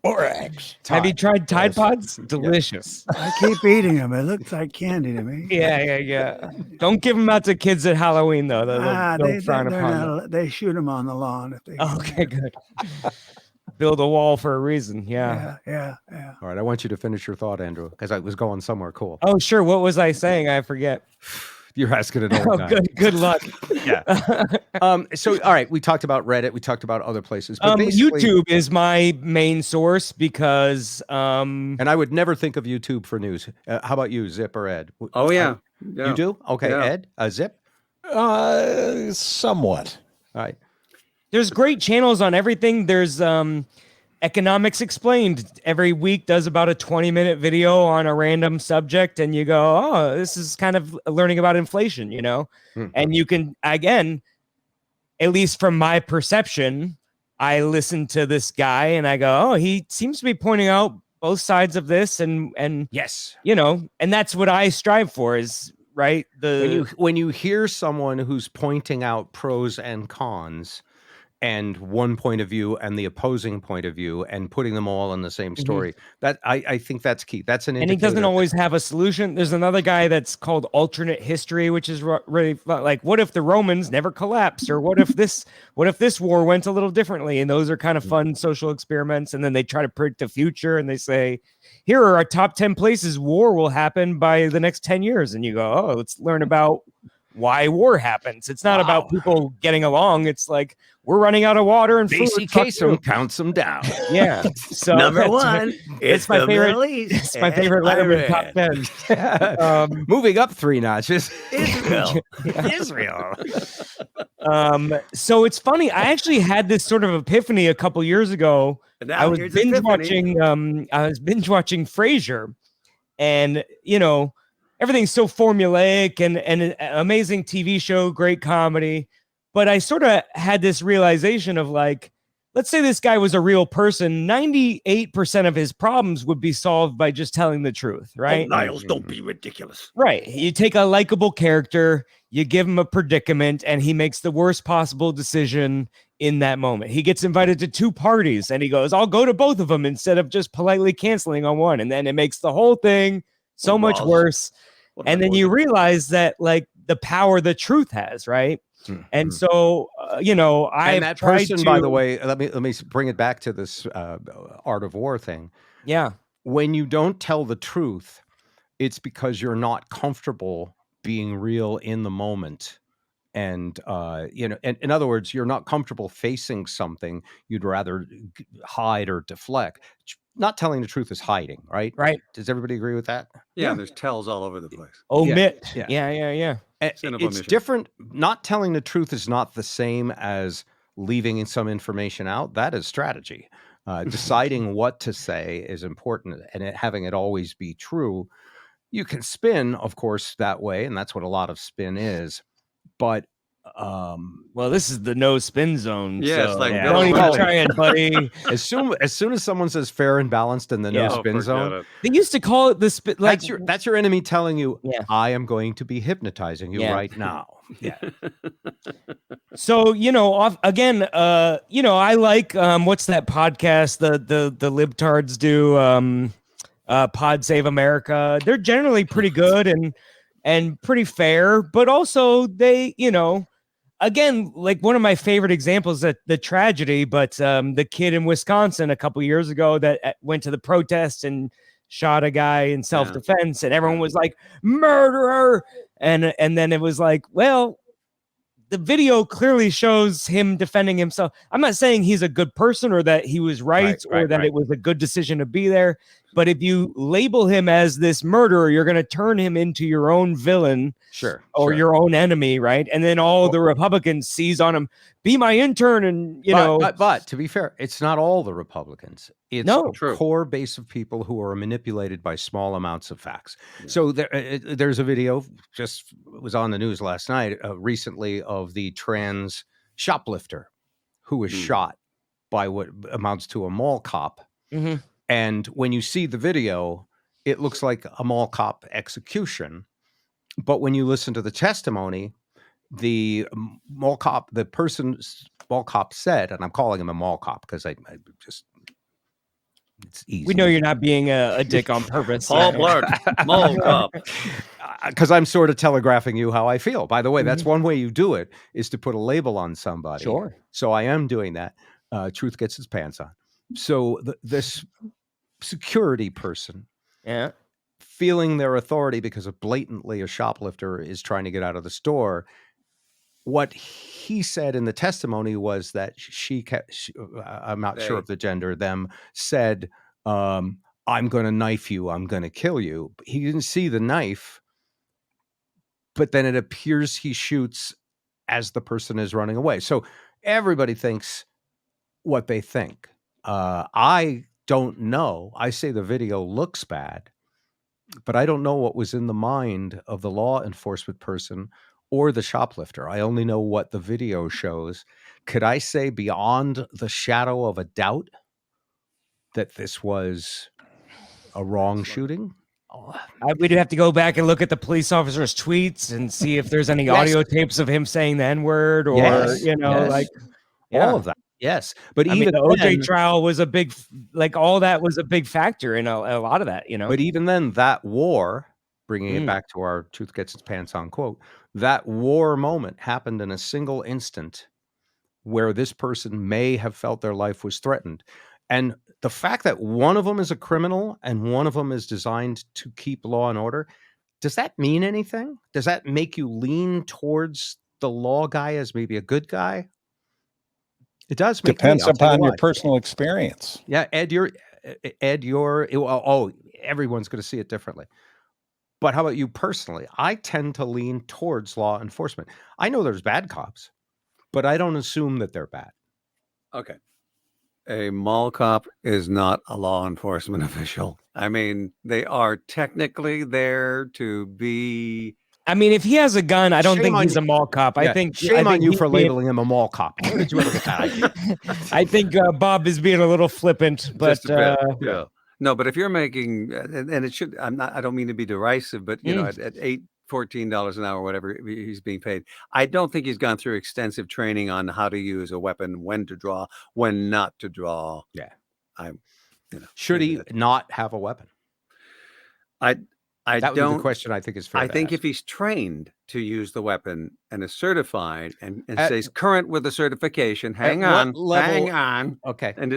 Borax. Have you tried Tide Yes. Pods? Delicious. I keep eating them. It looks like candy to me. Yeah. Don't give them out to kids at Halloween though. They'll frown they're upon them. not. They shoot them on the lawn if they. get Okay, there. good. Build a wall for a reason. Yeah. Yeah. All right, I want you to finish your thought, Andrew, because I was going somewhere cool. Oh, sure. What was I saying? I forget. You're asking an old Oh, guy. good luck. Yeah. So, all right, we talked about Reddit. We talked about other places. But basically, YouTube is my main source because and I would never think of YouTube for news. How about you, Zip or Ed? Oh yeah. You do? Okay, Yeah. Ed, Zip? Somewhat. All right. there's great channels on everything. There's Economics Explained every week does about a 20-minute video on a random subject, and you go, oh, this is kind of learning about inflation, you know? And you can, again, at least from my perception, I listen to this guy and I go, oh, he seems to be pointing out both sides of this, and Yes. you know, and that's what I strive for is right. When you hear someone who's pointing out pros and cons and one point of view and the opposing point of view and putting them all in the same story, that I think that's key. That's an and he indicator doesn't always have a solution. There's another guy that's called Alternate History, which is really like, what if the Romans never collapsed, or what if this war went a little differently? And those are kind of fun social experiments. And then they try to predict the future, and they say, here are our top 10 places war will happen by the next 10 years. And you go, oh, let's learn about why war happens. It's not about people getting along. It's like, we're running out of water and food. case them, counts them down. Yeah. So Number that's one, it's my favorite. It's my favorite Letterman top 10. Moving up 3 notches. Israel. Israel. So it's funny. I actually had this sort of epiphany a couple years ago. Now I was here's binge epiphany. watching. I was binge watching Frasier, and you know, everything's so formulaic and an amazing TV show, great comedy. But I sort of had this realization of like, let's say this guy was a real person. 98% of his problems would be solved by just telling the truth, right? Oh, Niles, don't be ridiculous. Right. You take a likable character, you give him a predicament, and he makes the worst possible decision in that moment. He gets invited to 2 parties and he goes, I'll go to both of them instead of just politely canceling on one. And then it makes the whole thing so much worse. And then you realize that like the power the truth has, right? And so, you know, And that person, by the way, let me bring it back to this art of war thing. Yeah. When you don't tell the truth, it's because you're not comfortable being real in the moment. And, you know, in other words, you're not comfortable facing something. You'd rather hide or deflect. Not telling the truth is hiding, right? Right. Does everybody agree with that? Yeah, there's tells all over the place. Omit. Yeah. Yeah. Sin of It's omission. different. Not telling the truth is not the same as leaving some information out. That is strategy. Deciding what to say is important, and having it always be true. You can spin, of course, that way, and that's what a lot of spin is. But Well, this is the no spin zone. Yeah, it's so like, don't even no. try it, buddy. as soon as someone says fair and balanced in the no Yeah. spin zone, They used to call it the spin. Like, that's your enemy telling you, Yeah. I am going to be hypnotizing you Yeah. right now. Yeah. so you know, again, you know, I like what's that podcast the libtards do? Pod Save America. They're generally pretty good and pretty fair, but also they, you know, again, like one of my favorite examples that the tragedy, but the kid in Wisconsin a couple years ago that went to the protest and shot a guy in self-defense, and everyone was like, murderer. And then it was like, well, the video clearly shows him defending himself. I'm not saying he's a good person or that he was right or that it was a good decision to be there. But if you label him as this murderer, you're going to turn him into your own villain, or your own enemy, right? And then all the Republicans seize on him, be my intern, and you know. But to be fair, it's not all the Republicans. It's a core base of people who are manipulated by small amounts of facts. Yeah. So there's a video just was on the news last night, recently, of the trans shoplifter who was shot by what amounts to a mall cop. Mm-hmm. And when you see the video, it looks like a mall cop execution. But when you listen to the testimony, the mall cop said, and I'm calling him a mall cop because I just It's easy. We know you're not being a dick on purpose. Paul Blart, Mall Cop. Because I'm sort of telegraphing you how I feel. By the way, that's one way you do it, is to put a label on somebody. Sure. So I am doing that. Truth gets its pants on. So this security person Yeah. feeling their authority because of blatantly a shoplifter is trying to get out of the store. What he said in the testimony was that I'm not sure of the gender, them said, I'm going to knife you. I'm going to kill you. But he didn't see the knife, but then it appears he shoots as the person is running away. So everybody thinks what they think. I don't know. I say the video looks bad, but I don't know what was in the mind of the law enforcement person or the shoplifter. I only know what the video shows. Could I say beyond the shadow of a doubt that this was a wrong shooting? We'd have to go back and look at the police officer's tweets and see if there's any audio tapes of him saying the N-word or, like all of that. Yes. But I mean, even the OJ then, trial was a big, like all that was a big factor in a lot of that, but even then, that war, bringing it Mm. back to our truth gets its pants on quote, that war moment happened in a single instant where this person may have felt their life was threatened. And the fact that one of them is a criminal and one of them is designed to keep law and order, does that mean anything? Does that make you lean towards the law guy as maybe a good guy? It does make Depends me, I'll tell you upon your what. personal experience. Yeah, Ed, everyone's going to see it differently. But how about you personally? I tend to lean towards law enforcement. I know there's bad cops, but I don't assume that they're bad. Okay. A mall cop is not a law enforcement official. I mean, they are technically there to be. I mean, if he has a gun, I don't Shame think on he's you. a mall cop. Yeah, I think shame on you he's for being- labeling him a mall cop. Where did you ever get that idea? I think Bob is being a little flippant, but Just a bit, yeah. No, but if you're making, and it should, I don't mean to be derisive, but you know, at $14 an hour, whatever he's being paid, I don't think he's gone through extensive training on how to use a weapon, when to draw, when not to draw. Yeah. Should he not have a weapon? I That would be the question I think is fair. I to think ask. if he's trained to use the weapon and is certified and stays current with the certification, hang on, okay, and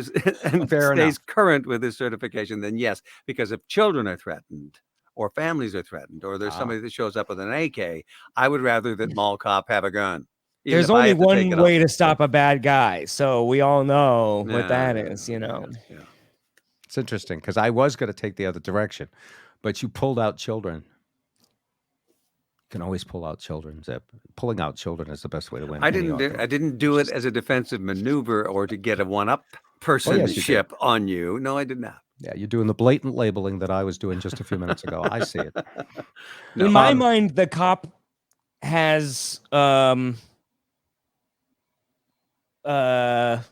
Fair stays enough. current with his certification, then yes, because if children are threatened or families are threatened or there's somebody that shows up with an AK, I would rather that mall cop have a gun. even there's if I only have to take one it way off. to stop a bad guy. So we all know what Yeah, that is, you know. Yeah. It's interesting because I was going to take the other direction, but you pulled out children. You can always pull out children, Zip. Pulling out children is the best way to win. I any didn't argument. do it as a defensive maneuver or to get a one-up personship on you. No, I did not. Yeah, you're doing the blatant labeling that I was doing just a few minutes ago. I see it. In my mind, the cop has in the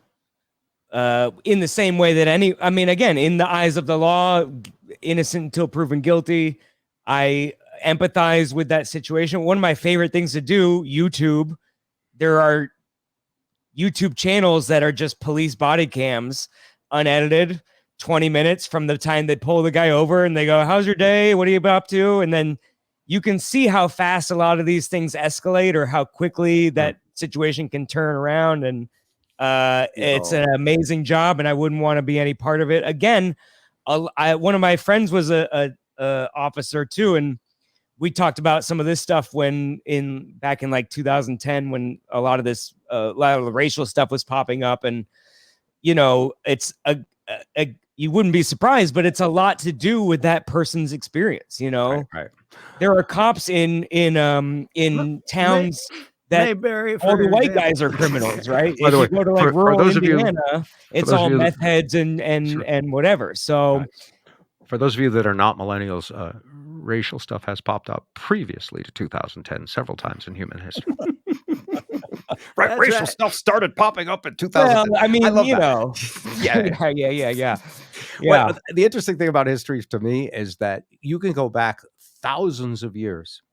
same way that again, in the eyes of the law, innocent until proven guilty. I empathize with that situation. One of my favorite things to do, YouTube. There are YouTube channels that are just police body cams, unedited, 20 minutes from the time they pull the guy over and they go, "How's your day? What are you up to?" And then you can see how fast a lot of these things escalate or how quickly that situation can turn around. And it's an amazing job, and I wouldn't want to be any part of it. Again, one of my friends was a officer too, and we talked about some of this stuff back in like 2010 when a lot of the racial stuff was popping up, and you know, it's you wouldn't be surprised, but it's a lot to do with that person's experience. You know, right. There are cops in towns that all the white guys are criminals, right? By the way, if you go to like for rural those of you- Indiana, it's all meth heads and whatever. So. Right. For those of you that are not millennials, racial stuff has popped up previously to 2010 several times in human history. Racial stuff started popping up in 2010. Well, I mean, you know. Yeah. Well, the interesting thing about history to me is that you can go back thousands of years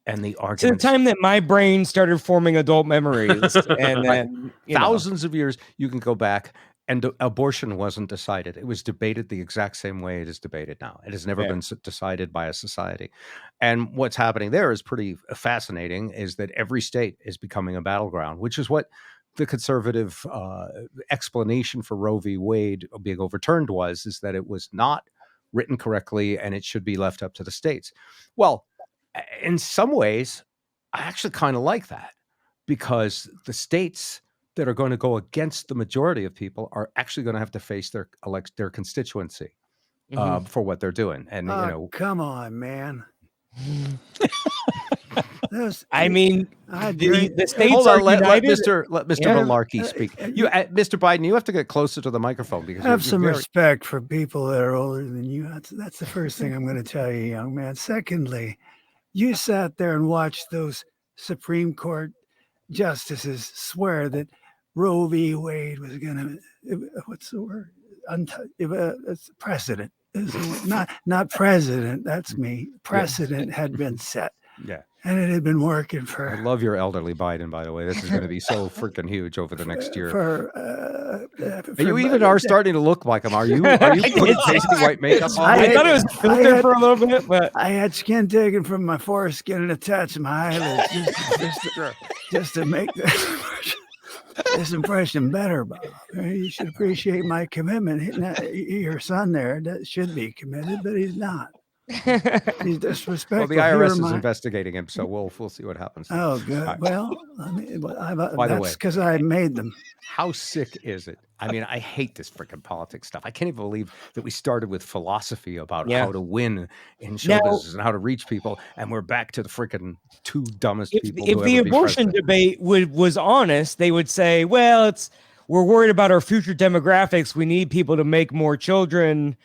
and the To arguments... the time that my brain started forming adult memories. And then, thousands of years, you can go back And abortion wasn't decided. It was debated the exact same way it is debated now. It has never been decided by a society. And what's happening there is pretty fascinating, is that every state is becoming a battleground, which is what the conservative explanation for Roe v. Wade being overturned is that it was not written correctly and it should be left up to the states. Well, in some ways, I actually kind of like that, because the states that are going to go against the majority of people are actually going to have to face their constituency for what they're doing. And come on, man. I mean, the states hold are on, let united. Mr. Malarkey speak. You, Mr. Biden, you have to get closer to the microphone, because have some respect for people that are older than you. That's the first thing I'm going to tell you, young man. Secondly, you sat there and watched those Supreme Court justices swear that Roe v. Wade was going to, what's the word? It's precedent. Not president. That's me. Precedent had been set. Yeah. And it had been working for. I love your elderly Biden, by the way. This is going to be so freaking huge over the next year. You even are starting to look like him. Are you putting pasty white makeup on? I thought it was filtered for a little bit, but I had skin taken from my foreskin and attached to my eyelids just to make this impression better, Bob. You should appreciate my commitment. Your son there should be committed, but he's not. He's disrespectful. Well, the IRS is investigating him, so we'll see what happens. Oh, good. Right. Well, By the way, that's because I made them. How sick is it? I mean, I hate this freaking politics stuff. I can't even believe that we started with philosophy about how to win in show business and how to reach people, and we're back to the freaking two dumbest people. If the abortion debate was honest, they would say, "Well, we're worried about our future demographics. We need people to make more children."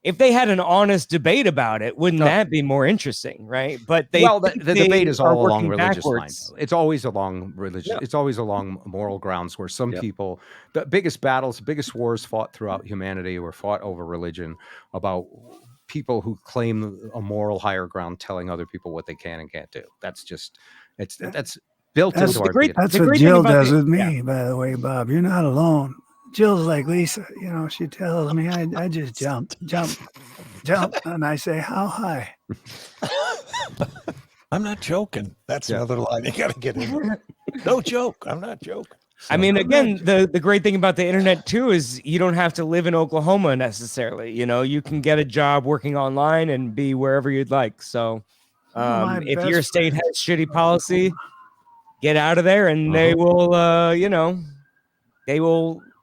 If they had an honest debate about it, wouldn't that be more interesting, right? But the debate is all along religious lines. It's always along religious. Yeah. It's always along moral grounds, where some people, the biggest battles, the biggest wars fought throughout humanity were fought over religion, about people who claim a moral higher ground, telling other people what they can and can't do. That's built into our DNA. That's what Jill does with me, by the way, Bob. You're not alone. Jill's like, Lisa, she tells me I just jump, and I say, how high? I'm not joking. That's another line you got to get in. No joke. I'm not joking. So, I mean, again, the great thing about the internet too is you don't have to live in Oklahoma necessarily. You can get a job working online and be wherever you'd like. So if your state has shitty policy, get out of there, and they will,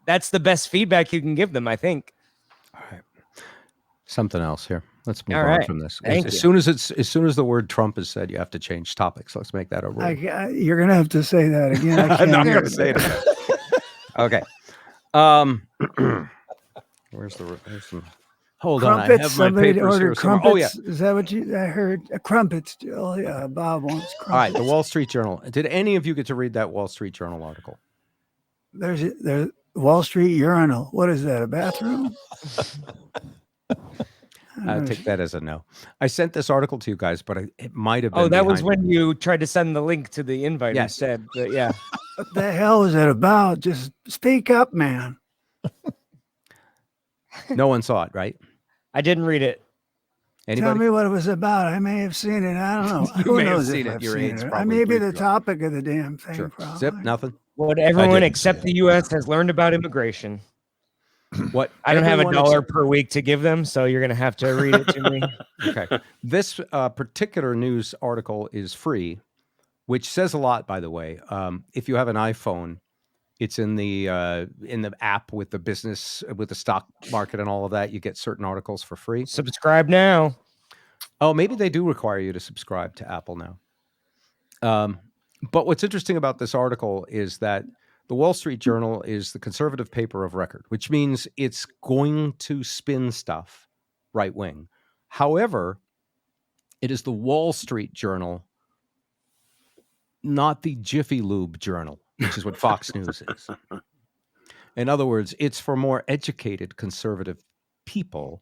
that's the best feedback you can give them, I think. All right. Something else here. Let's move on from this. As soon as the word Trump is said, you have to change topics. Let's make that a rule. You're going to have to say that again. I'm not going to say it again. Okay. Where's some? Hold crumpets, on. I have my papers here. Crumpets. Oh, yeah. Is that what I heard? Crumpets. Oh, yeah. Bob wants crumpets. All right. The Wall Street Journal. Did any of you get to read that Wall Street Journal article? There's Wall Street urinal. What is that? A bathroom? I'll take that as a no. I sent this article to you guys, but it might have been. Oh, that was when you tried to send the link to the invite. Yes. You said, yeah. What the hell is it about? Just speak up, man. No one saw it, right? I didn't read it. Anybody? Tell me what it was about. I may have seen it. I don't know. You may have seen it. Your AIDS probably. I may be the topic of the damn thing. Sure. Probably. Zip, nothing. What everyone except the U.S. has learned about immigration. What I don't have $1 per week to give them, so you're going to have to read it to me. Okay. This particular news article is free, which says a lot, by the way. If you have an iPhone, it's in the app with the business, with the stock market and all of that. You get certain articles for free. Subscribe now. Oh, maybe they do require you to subscribe to Apple now. But what's interesting about this article is that the Wall Street Journal is the conservative paper of record, which means it's going to spin stuff right wing. However, it is the Wall Street Journal, not the Jiffy Lube Journal, which is what Fox News is. In other words, it's for more educated conservative people.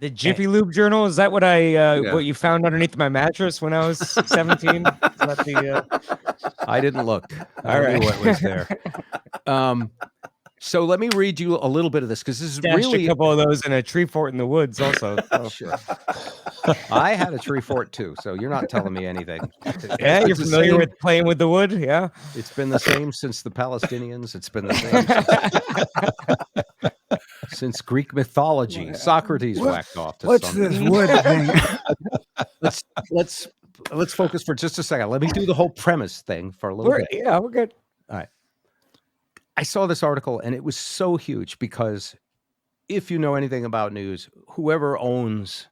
The Jiffy Lube Journal, is that what what you found underneath my mattress when I was 17? I didn't look. I knew what was there. So let me read you a little bit of this because this is Stashed really a couple of those in a tree fort in the woods also. So. Sure. I had a tree fort too, so you're not telling me anything. Yeah, you're It's the familiar same- with playing with the wood, yeah. It's been the same since the Palestinians. It's been the same since Greek mythology. Socrates What- whacked off to What's some. this wood thing? Let's focus for just a second. Let me do the whole premise thing for a little bit. Yeah, we're good. I saw this article and it was so huge because if you know anything about news, whoever owns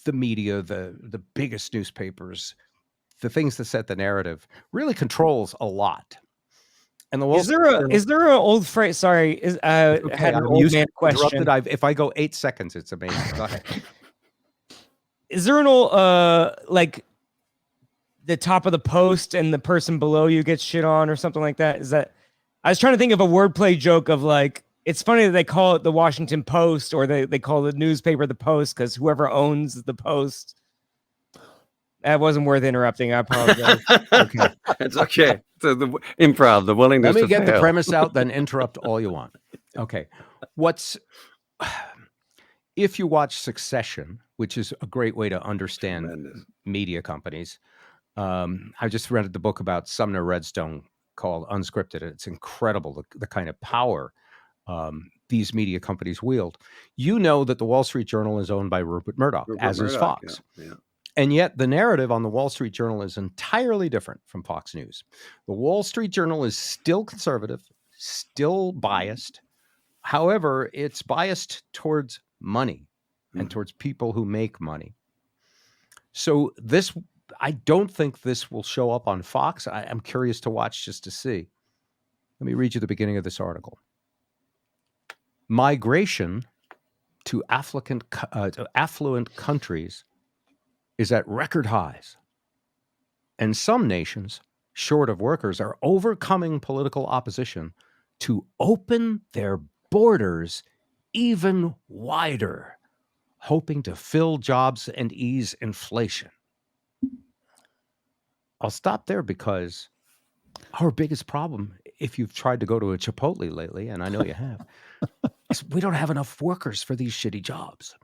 the media, the biggest newspapers, the things that set the narrative, really controls a lot. And the Wall Is Street there Journal- an old phrase? Sorry, is Okay, had an I'm old used to man being interrupted. question. If I go 8 seconds, it's amazing. Go ahead. Is there an old like the top of the post and the person below you gets shit on or something like that? Is that I was trying to think of a wordplay joke of like it's funny that they call it the Washington Post or they call the newspaper the Post because whoever owns the Post. That wasn't worth interrupting. I apologize. Okay. It's okay. So the improv, the willingness Let me to get the fail. premise out, then interrupt all you want. Okay. If you watch Succession, which is a great way to understand Tremendous. media companies, I just read the book about Sumner Redstone called Unscripted. It's incredible the kind of power these media companies wield. You know that the Wall Street Journal is owned by Rupert Murdoch, Rupert as is Murdoch, Fox. Yeah. And yet the narrative on the Wall Street Journal is entirely different from Fox News. The Wall Street Journal is still conservative, still biased. However, it's biased towards money and towards people who make money. So I don't think this will show up on Fox. I'm curious to watch just to see. Let me read you the beginning of this article. Migration to affluent countries is at record highs. And some nations, short of workers, are overcoming political opposition to open their borders even wider, hoping to fill jobs and ease inflation. I'll stop there because our biggest problem, if you've tried to go to a Chipotle lately, and I know you have, is we don't have enough workers for these shitty jobs.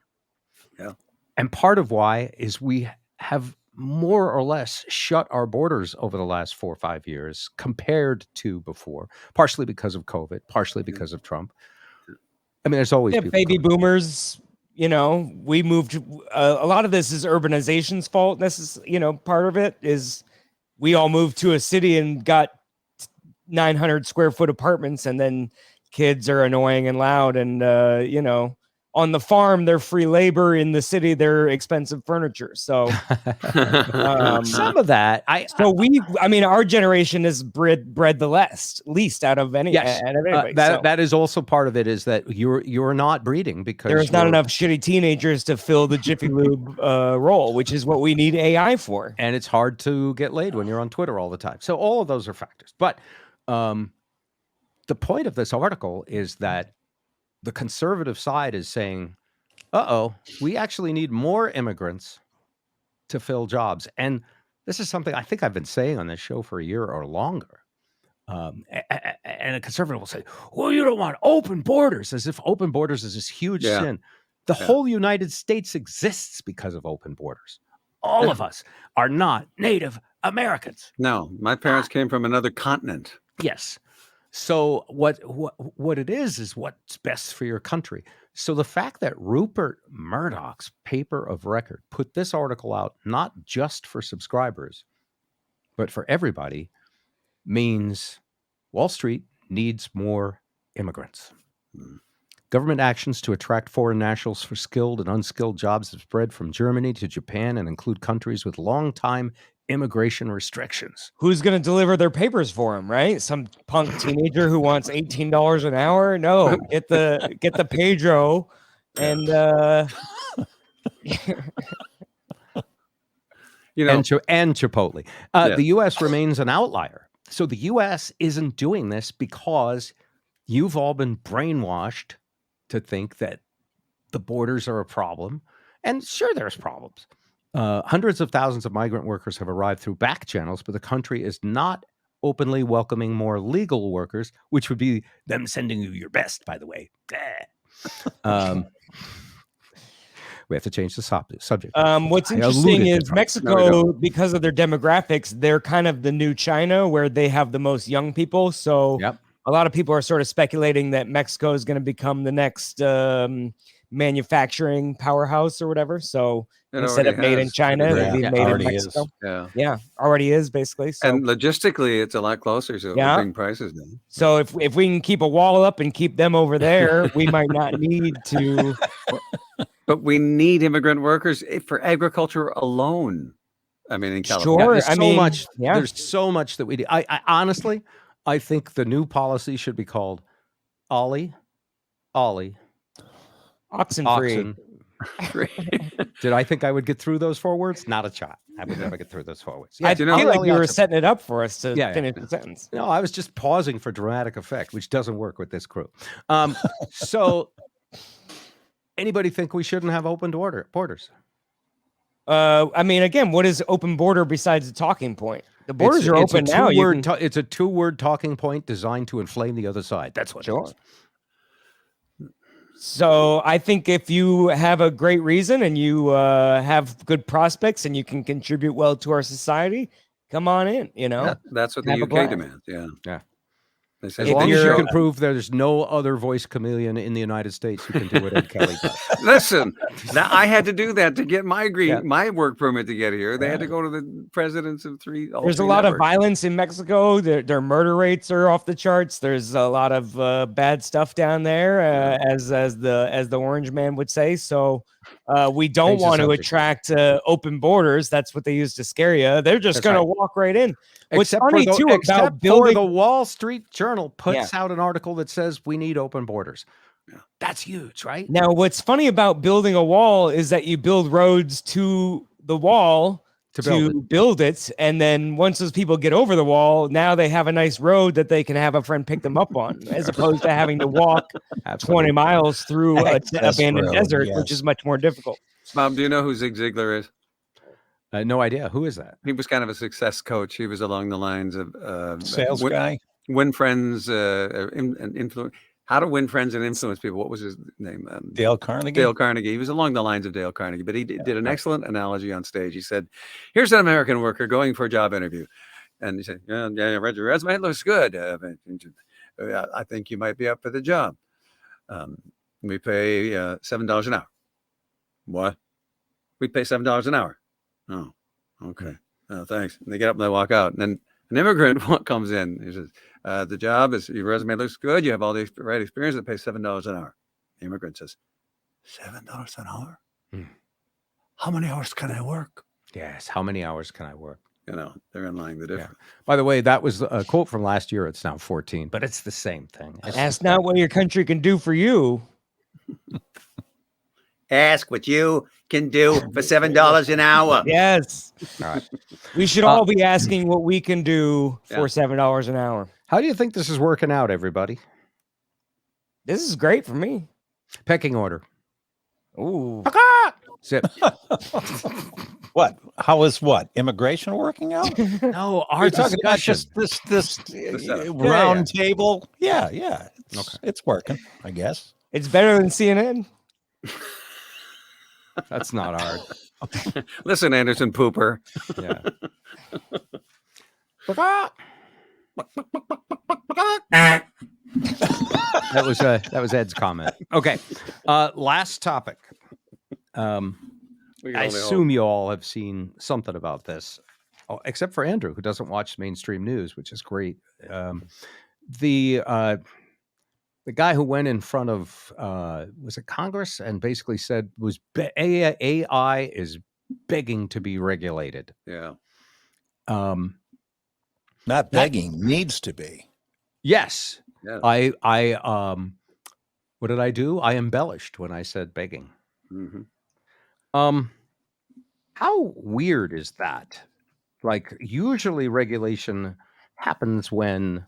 Yeah. And part of why is we have more or less shut our borders over the last 4 or 5 years compared to before, partially because of COVID, partially because of Trump. I mean, there's always Yeah, people baby coming. boomers. You know, we moved. A lot of this is urbanization's fault. This is, part of it is we all moved to a city and got 900 square foot apartments, and then kids are annoying and loud, and on the farm they're free labor, in the city they're expensive furniture. So Some of that, our generation is bred the least out of any yes, out of anybody. So that is also part of it, is that you're not breeding because there's not you're- enough shitty teenagers to fill the Jiffy Lube role, which is what we need AI for. and it's hard to get laid when you're on Twitter all the time. So all of those are factors. But the point of this article is that the conservative side is saying, we actually need more immigrants to fill jobs. And this is something I think I've been saying on this show for a year or longer. And a conservative will say, well, you don't want open borders, as if open borders is this huge Yeah. sin. The whole United States exists because of open borders. All of us are not Native Americans. No, my parents came from another continent. Yes. So what it is what's best for your country. So the fact that Rupert Murdoch's paper of record put this article out, not just for subscribers, but for everybody, means Wall Street needs more immigrants. Government actions to attract foreign nationals for skilled and unskilled jobs have spread from Germany to Japan and include countries with long-time immigration restrictions. Who's going to deliver their papers for him, right? Some punk teenager who wants $18 an hour? No, get the Pedro and and Chipotle. Yeah. The U.S. remains an outlier. So the U.S. isn't doing this because you've all been brainwashed to think that the borders are a problem. And sure, there's problems. Hundreds of thousands of migrant workers have arrived through back channels, but the country is not openly welcoming more legal workers, which would be them sending you your best, by the way. We have to change the subject. What's I interesting alluded to is Trump. Mexico, because of their demographics, they're kind of the new China where they have the most young people. So Yep. a lot of people are sort of speculating that Mexico is going to become the next manufacturing powerhouse or whatever. So It instead of already made in has, to a China, it'll degree. be Yeah, made in already Mexico. is. Yeah. Yeah, already is basically. So And logistically, it's a lot closer, so it Yeah. would bring prices down. so if we can keep a wall up and keep them over there, we might not need to. But we need immigrant workers for agriculture alone. I mean, in California. Sure. There's I so mean, much. yeah. There's so much that we do. I honestly, I think the new policy should be called Ollie, Oxen free. oxen. Did I think I would get through those 4 words? Not a shot. I would never get through those 4 words. I do you know- feel like Ollie, you were oxen. setting it up for us to Yeah, finish the sentence. No, I was just pausing for dramatic effect, which doesn't work with this crew. So, anybody think we shouldn't have open borders? I mean, again, what is open border besides the talking point? The borders are open now. It's a 2-word talking point designed to inflame the other side. That's what it Sure. is. So I think if you have a great reason and you have good prospects and you can contribute well to our society, come on in. You know, That's what the Have a UK blast. demands. Yeah. Yeah. They say As If long as you you're- can prove there's no other voice chameleon in the United States who can do what Ed Kelly does. Listen, I had to do that to get my Yeah. my work permit to get here. They had to go to the presidents of all there's a three lot of networks. violence in Mexico. Their murder rates are off the charts. There's a lot of bad stuff down there, as the Orange Man would say. So we don't Change the want to subject. attract open borders. That's what they use to scare you. They're just That's going to right. walk right in. What's Except funny for the, too except about for building the Wall Street Journal puts out an article that says we need open borders. That's huge, right? Now, what's funny about building a wall is that you build roads to the wall To build it. and then once those people get over the wall, now they have a nice road that they can have a friend pick them up on, as opposed to having to walk 20 miles through an Access abandoned road, desert, yes. which is much more difficult. Bob, do you know who Zig Ziglar is? No idea. Who is that? He was kind of a success coach. He was along the lines of Sales guy. win friends, and influence. How to win friends and influence people. What was his name? Dale Carnegie. Dale Carnegie. He was along the lines of Dale Carnegie, but he did an excellent analogy on stage. He said, "Here's an American worker going for a job interview," and he said, "Yeah, I read your resume. It looks good. I think you might be up for the job. We pay $7 an hour." What? We pay $7 an hour. Oh, okay. Oh, thanks. And they get up and they walk out. And then an immigrant comes in. He says, the job is, your resume looks good. You have all the right experience. It pays $7 an hour. The immigrant says, $7 an hour? How many hours can I work? Yes. How many hours can I work? You know, they're lying the difference. By the way, that was a quote from last year. It's now 14, but it's the same thing. Ask not what your country can do for you. Ask what you can do for $7 an hour. Yes. All right. We should all be asking what we can do for $7 an hour. How do you think this is working out, everybody? This is great for me. Pecking order. Ooh. Zip. What? How is what? Immigration working out? No, our You're talking about discussion. just this setup. round table? Yeah. It's, Okay. it's working, I guess. It's better than CNN. That's not hard. Listen, Anderson Pooper. Yeah. that was Ed's comment. Okay. Last topic. We can I only assume you all have seen something about this, except for Andrew, who doesn't watch mainstream news, which is great. The guy who went in front of was it Congress and basically said AI is begging to be regulated. Yeah. Not begging, needs to be. Yes, Yeah. I what did I do? I embellished when I said begging. Mhm. How weird is that? Like, usually regulation happens when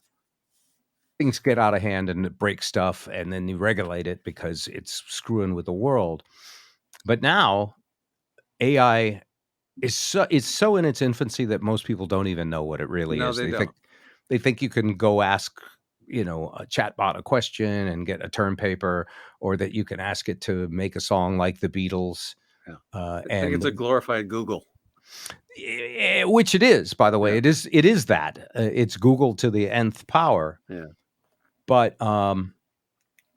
things get out of hand and it breaks stuff, and then you regulate it because it's screwing with the world. But now AI is so in its infancy that most people don't even know what it really No, is. they Think They think you can go ask, a chatbot a question and get a term paper, or that you can ask it to make a song like the Beatles. Yeah. Uh, I think it's a and glorified Google. which it is, by the way. Yeah. It is that. It's Google to the nth power. Yeah. But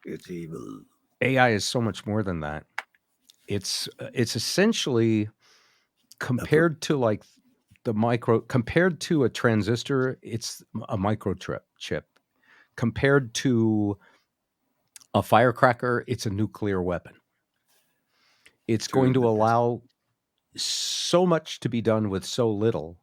It's evil. AI is so much more than that. It's essentially compared to like compared to a transistor, it's a chip. Compared to a firecracker, it's a nuclear weapon. It's going to True. allow so much to be done with so little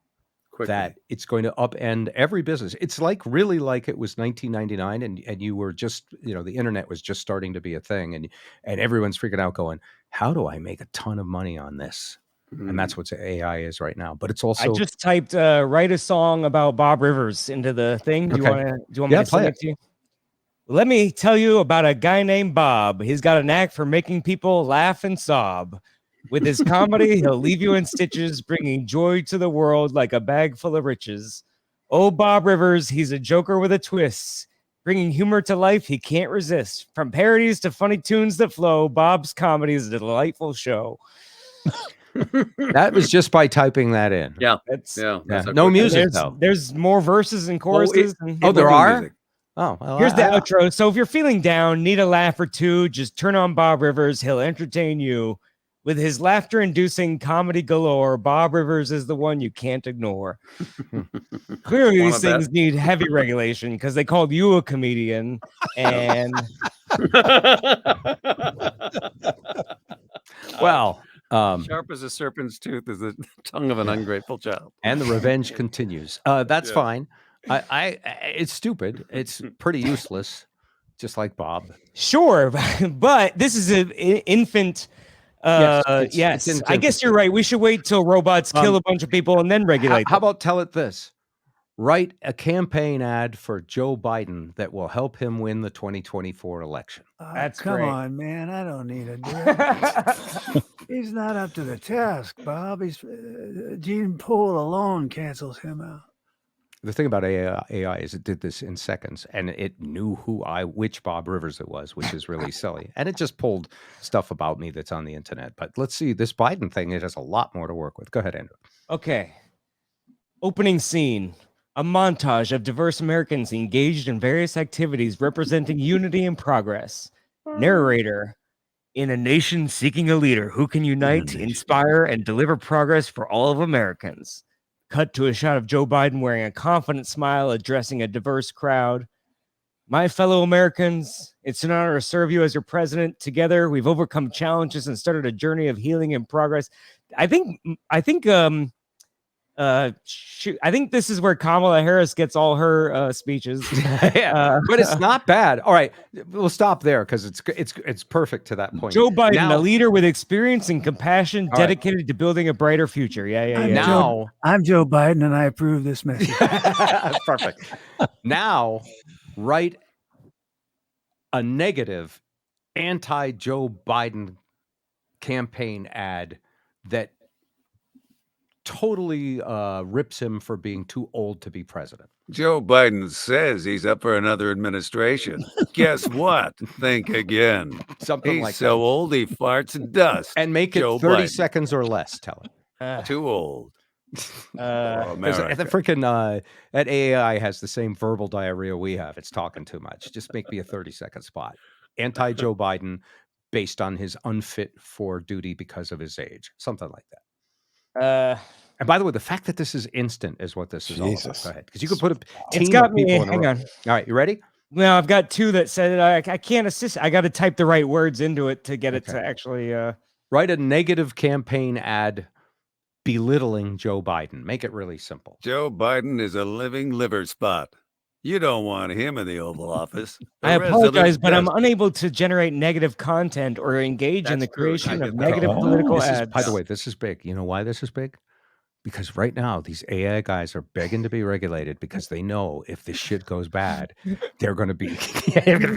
Quickly. that it's going to upend every business. It's really like it was 1999 and you were just, the internet was just starting to be a thing, and everyone's freaking out going, how do I make a ton of money on this? And that's what AI is right now. But it's also I just typed write a song about Bob Rivers into the thing. Do you Okay. want me to play send it to you? Let me tell you about a guy named Bob. He's got a knack for making people laugh and sob. With his comedy, he'll leave you in stitches, bringing joy to the world like a bag full of riches. Oh, Bob Rivers, he's a joker with a twist. Bringing humor to life, he can't resist. From parodies to funny tunes that flow, Bob's comedy is a delightful show. that was just by typing that in. Yeah. That's Yeah. Yeah. That's No music there's, though. there's more verses and choruses. There are? Oh, well, Here's the outro. So if you're feeling down, need a laugh or two, just turn on Bob Rivers. He'll entertain you. With his laughter-inducing comedy galore, Bob Rivers is the one you can't ignore. Clearly, Wanna these things need heavy regulation because they called you a comedian. And well, sharp as a serpent's tooth is the tongue of an ungrateful child. and the revenge continues. That's Yeah. fine. It's stupid. It's pretty useless, just like Bob. sure, but this is an infant. It's Yes, in I guess you're right. We should wait till robots kill a bunch of people and then regulate. How about tell it this? Write a campaign ad for Joe Biden that will help him win the 2024 election. That's come great. on, man. I don't need a director. He's not up to the task, Bob. He's gene pool alone cancels him out. The thing about AI is it did this in seconds, and it knew which Bob Rivers it was, which is really silly. And it just pulled stuff about me that's on the internet. But let's see, this Biden thing, it has a lot more to work with. Go ahead, Andrew. Okay. Opening scene. A montage of diverse Americans engaged in various activities representing unity and progress. Narrator. In a nation seeking a leader who can unite, inspire, and deliver progress for all of Americans. Cut to a shot of Joe Biden wearing a confident smile addressing a diverse crowd. My fellow Americans, it's an honor to serve you as your president. Together, we've overcome challenges and started a journey of healing and progress. I think this is where Kamala Harris gets all her speeches. But it's not bad. All right, we'll stop there because it's perfect to that point. Joe Biden, Now- a leader with experience and compassion, All right. dedicated to building a brighter future. Yeah. Now, I'm Joe Biden, and I approve this message. perfect. Now, write a negative anti-Joe Biden campaign ad that totally rips him for being too old to be president. Joe Biden says he's up for another administration. Guess what? Think again. Something He's like so that. old he farts dust. And make it Joe 30 Biden. seconds or less, tell it. Too old. There's America. the freaking that AI has the same verbal diarrhea we have. It's talking too much. Just make me a 30-second spot. Anti-Joe Biden based on his unfit for duty because of his age. Something like that. And by the way, the fact that this is instant is what this is all about. Jesus. Go ahead. Because you could put a It's team got of people me. in a Hang room. on. All right, you ready? Well, I've got two that said I can't assist. I got to type the right words into it to get it to Okay. actually. Write a negative campaign ad belittling Joe Biden. Make it really simple. Joe Biden is a living liver spot. You don't want him in the Oval Office. The I apologize, resident but I'm does. unable to generate negative content or engage in the That's true. I creation get of that. negative Oh. political This is, ads. by the way, this is big. You know why this is big? Because right now these AI guys are begging to be regulated because they know if this shit goes bad, they're going to be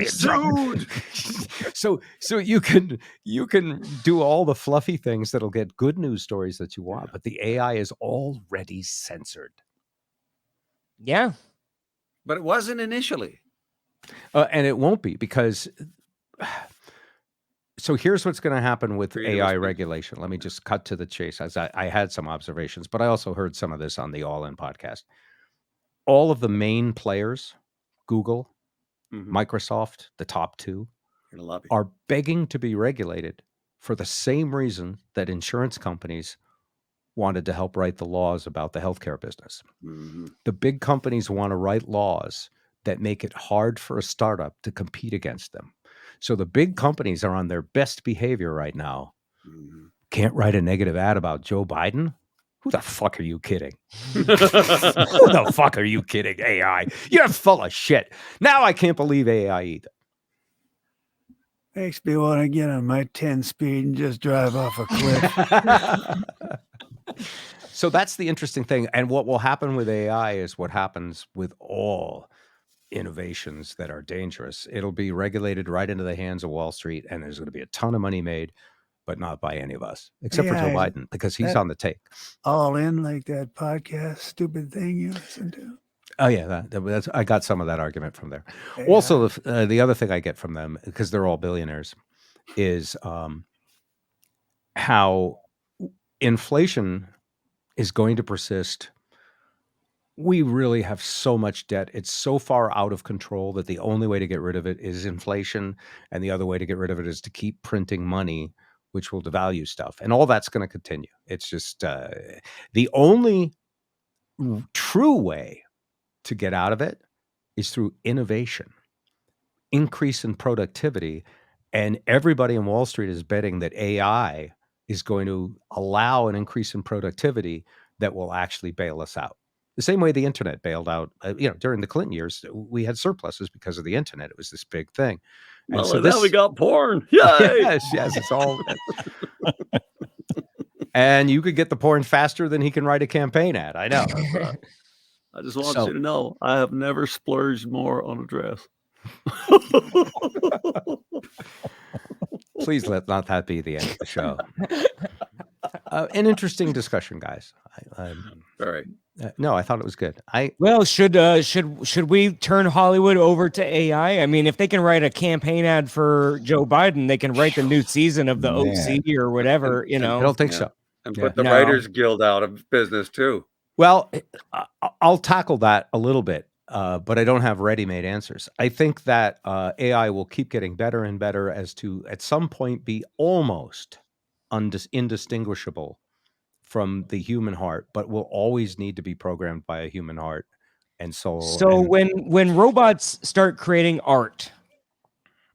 sued. So you can do all the fluffy things that'll get good news stories that you want, but the AI is already censored. Yeah. But it wasn't initially. And it won't be because. So here's what's going to happen with Creative AI speech. regulation. Let me just cut to the chase, as I had some observations, but I also heard some of this on the All In podcast. All of the main players, Google, Mhm. Microsoft, the top two, Gonna love you. are begging to be regulated for the same reason that insurance companies wanted to help write the laws about the healthcare business. Mhm. The big companies want to write laws that make it hard for a startup to compete against them. So the big companies are on their best behavior right now. Mhm. Can't write a negative ad about Joe Biden? Who the fuck are you kidding? Who the fuck are you kidding, AI? You're full of shit. Now I can't believe AI either. Makes me want to get on my 10 speed and just drive off a cliff. So that's the interesting thing. And what will happen with AI is what happens with all innovations that are dangerous. It'll be regulated right into the hands of Wall Street, and there's going to be a ton of money made, but not by any of us, except for Joe AI, Biden, because he's that- on the take. All in, like that podcast, stupid thing you listen to. Oh yeah, that's, I got some of that argument from there. Also, the other thing I get from them, because they're all billionaires, is how inflation is going to persist. We really have so much debt. It's so far out of control that the only way to get rid of it is inflation. And the other way to get rid of it is to keep printing money, which will devalue stuff. And all that's going to continue. It's just the only true way to get out of it is through innovation, increase in productivity. And everybody in Wall Street is betting that AI is going to allow an increase in productivity that will actually bail us out. The same way the internet bailed out, during the Clinton years, we had surpluses because of the internet. It was this big thing. And Well, so now we got porn. Yay! yes, it's all. And you could get the porn faster than he can write a campaign ad. I know. I just want So- you to know I have never splurged more on a dress. Please let not that be the end of the show. An interesting discussion, guys. Very. No, I thought it was good. Well, should we turn Hollywood over to AI? I mean, if they can write a campaign ad for Joe Biden, they can write the new season of the Man. OC or whatever. I don't think Yeah. so. And Yeah. put the No. Writers Guild out of business too. Well, I'll tackle that a little bit, but I don't have ready-made answers. I think that AI will keep getting better and better as to, at some point, be almost indistinguishable from the human heart, but will always need to be programmed by a human heart and soul. So and when robots start creating art,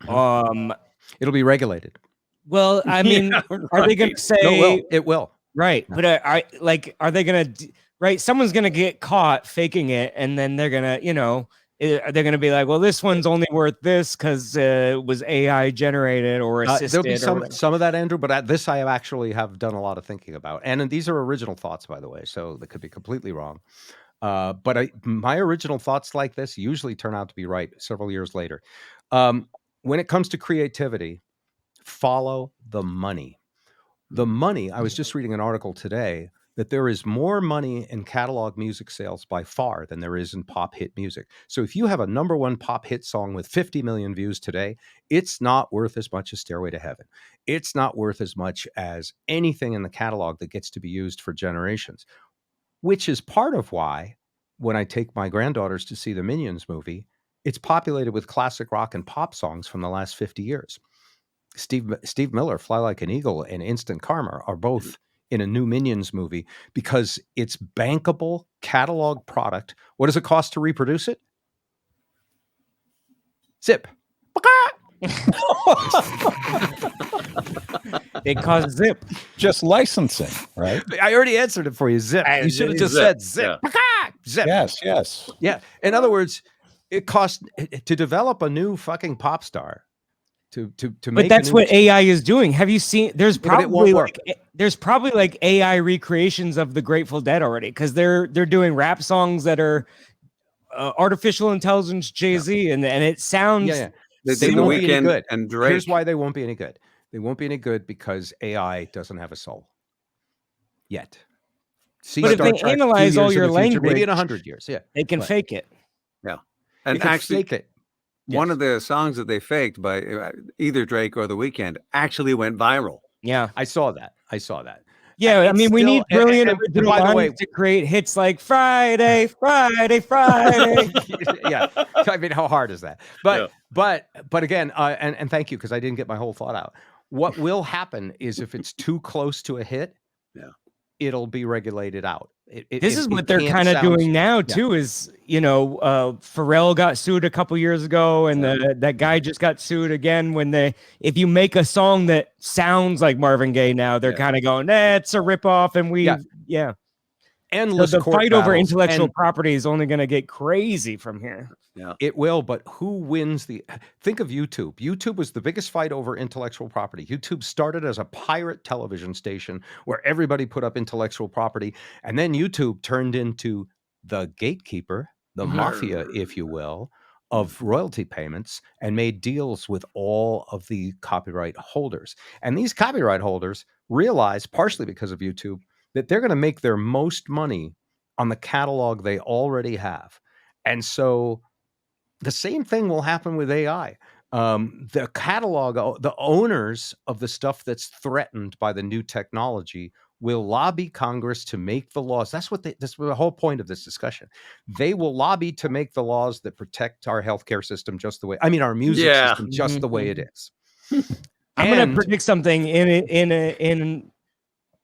it'll be regulated. well, I mean, are they going to say No, it will. right? But are they going to right? Someone's going to get caught faking it, and then they're going to, are they going to be like, well, this one's only worth this because it was AI generated or assisted? There'll be or whatever. some of that, Andrew, but this I actually have done a lot of thinking about. And these are original thoughts, by the way, so they could be completely wrong. But my original thoughts like this usually turn out to be right several years later. When it comes to creativity, follow the money. The money, I was just reading an article today that there is more money in catalog music sales by far than there is in pop hit music. So if you have a number one pop hit song with 50 million views today, it's not worth as much as Stairway to Heaven. It's not worth as much as anything in the catalog that gets to be used for generations, which is part of why when I take my granddaughters to see the Minions movie, it's populated with classic rock and pop songs from the last 50 years. Steve Miller, Fly Like an Eagle, and Instant Karma are both in a new Minions movie because it's bankable catalog product. What does it cost to reproduce it? Zip. It caused zip. Just licensing, right? I already answered it for you. Zip. You should have just said zip. Zip. Yes. Yeah. In other words, it costs to develop a new fucking pop star. To But make that's a new what AI is doing. Have you seen? There's but it won't probably like AI recreations of the Grateful Dead already because they're doing rap songs that are artificial intelligence Jay-Z and it sounds They won't be any good. And Drake. Here's why they won't be any good. They won't be any good because AI doesn't have a soul yet. See But if Star they Trek, analyze 2 all years your in the future, maybe in language, 100 years, yeah. they can But- fake it. Yeah. And You could actually, fake it. one Yes. of the songs that they faked by either Drake or The Weeknd actually went viral. Yeah. I saw that. Yeah, I It's mean, we still- need brilliant and original by the way, minds to create hits like Friday, Friday, Friday. yeah. I mean, how hard is that? But again, and thank you, because I didn't get my whole thought out. What will happen is if it's too close to a hit, it'll be regulated out. This is what they're kind of doing now too. Is Pharrell got sued a couple years ago, and that guy just got sued again. If you make a song that sounds like Marvin Gaye now, they're kind of going, it's a ripoff, and endless so the court fight over battles, intellectual and property is only going to get crazy from here. Yeah, it will. But who wins think of YouTube. YouTube was the biggest fight over intellectual property. YouTube started as a pirate television station where everybody put up intellectual property. And then YouTube turned into the gatekeeper, the mafia, if you will, of royalty payments, and made deals with all of the copyright holders. And these copyright holders realized, partially because of YouTube, that they're going to make their most money on the catalog they already have. And so the same thing will happen with AI. The catalog, the owners of the stuff that's threatened by the new technology will lobby Congress to make the laws. That's the whole point of this discussion. They will lobby to make the laws that protect our healthcare system just the way, our music system just the way it is. I'm going to predict something in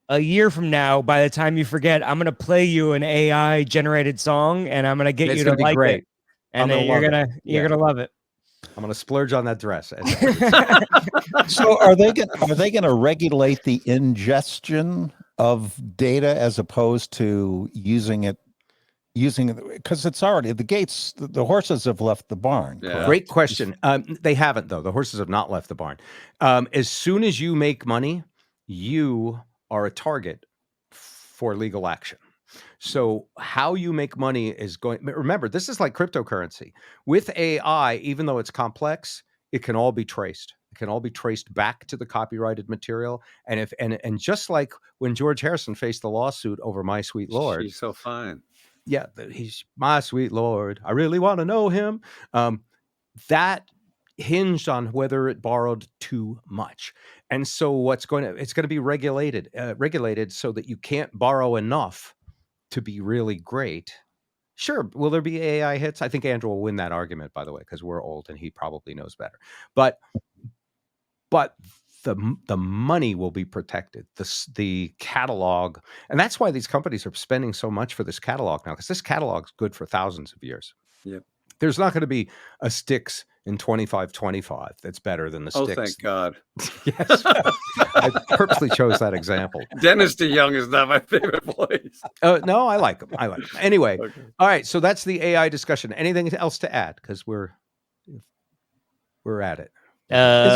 a year from now. By the time you forget, I'm going to play you an AI generated song, and I'm going to get you to like it. And then you're gonna love it. I'm gonna splurge on that dress. So are they gonna regulate the ingestion of data as opposed to using it because it's already the horses have left the barn. Yeah. Great question. They haven't, though. The horses have not left the barn. As soon as you make money, you are a target for legal action. So how you make money is remember, this is like cryptocurrency. With AI, even though it's complex, it can all be traced. It can all be traced back to the copyrighted material. And and just like when George Harrison faced the lawsuit over My Sweet Lord. She's so fine. Yeah, he's my sweet Lord. I really want to know him. That hinged on whether it borrowed too much. And so it's going to be regulated so that you can't borrow enough to be really great. Sure. Will there be AI hits? I think Andrew will win that argument, by the way, because we're old and he probably knows better. But the money will be protected. The catalog, and that's why these companies are spending so much for this catalog now, because this catalog's good for thousands of years. Yep. There's not going to be a Styx in 2525 that's better than the Styx. Oh, thank God. Yes. I purposely chose that example. Dennis DeYoung is not my favorite voice. No, I like him. Anyway, okay. All right. So that's the AI discussion. Anything else to add? Because we're at it.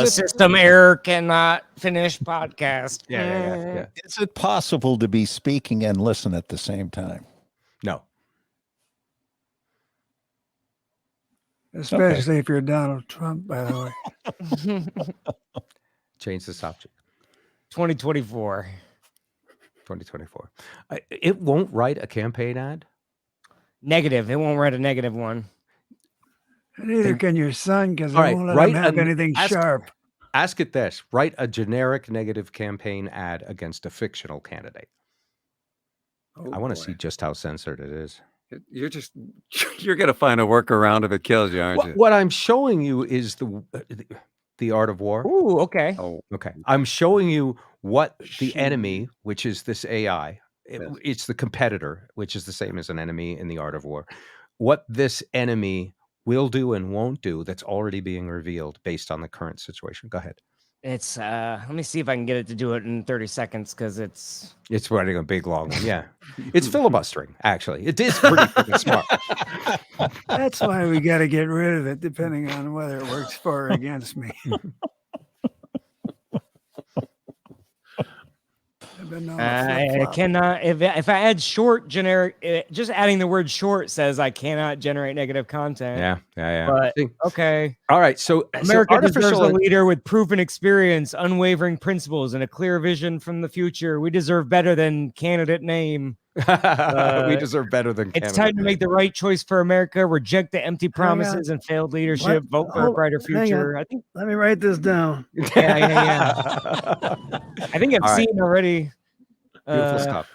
System error, cannot finish podcast. Yeah. Is it possible to be speaking and listen at the same time? No. Especially if you're Donald Trump, by the way. Change the subject. 2024. It won't write a campaign ad? Negative. It won't write a negative one. Neither can your son, because I won't let him have anything sharp. Ask it this. Write a generic negative campaign ad against a fictional candidate. I want to see just how censored it is. You're going to find a workaround if it kills you, aren't you? What I'm showing you is the art of war. Ooh, okay. Oh, okay. I'm showing you what the enemy, which is this AI, it's the competitor, which is the same as an enemy in the art of war. What this enemy will do and won't do that's already being revealed based on the current situation. Go ahead. It's let me see if I can get it to do it in 30 seconds because it's writing a big long one. Yeah. It's filibustering, actually. It is pretty freaking smart. That's why we got to get rid of it, depending on whether it works for or against me. I cannot, if I add short generic, just adding the word short says I cannot generate negative content. Yeah. But okay. All right. So America deserves a leader with proven experience, unwavering principles, and a clear vision from the future. We deserve better than candidate name. We deserve better than Canada. It's time to make the right choice for America. Reject the empty promises and failed leadership. Vote for a Hold- brighter hang on. future. I think. Let me write this down. Yeah. I think I've All right. seen already. Beautiful stuff.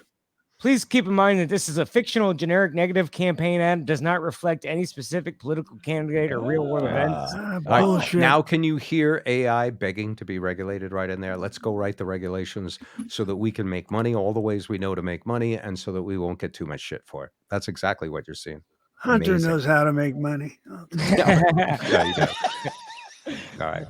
Please keep in mind that this is a fictional, generic, negative campaign ad. Does not reflect any specific political candidate or real world events. All right, Bullshit. now, can you hear AI begging to be regulated right in there? Let's go write the regulations so that we can make money all the ways we know to make money and so that we won't get too much shit for it. That's exactly what you're seeing. Hunter Amazing. knows how to make money. Yeah, you do. All right.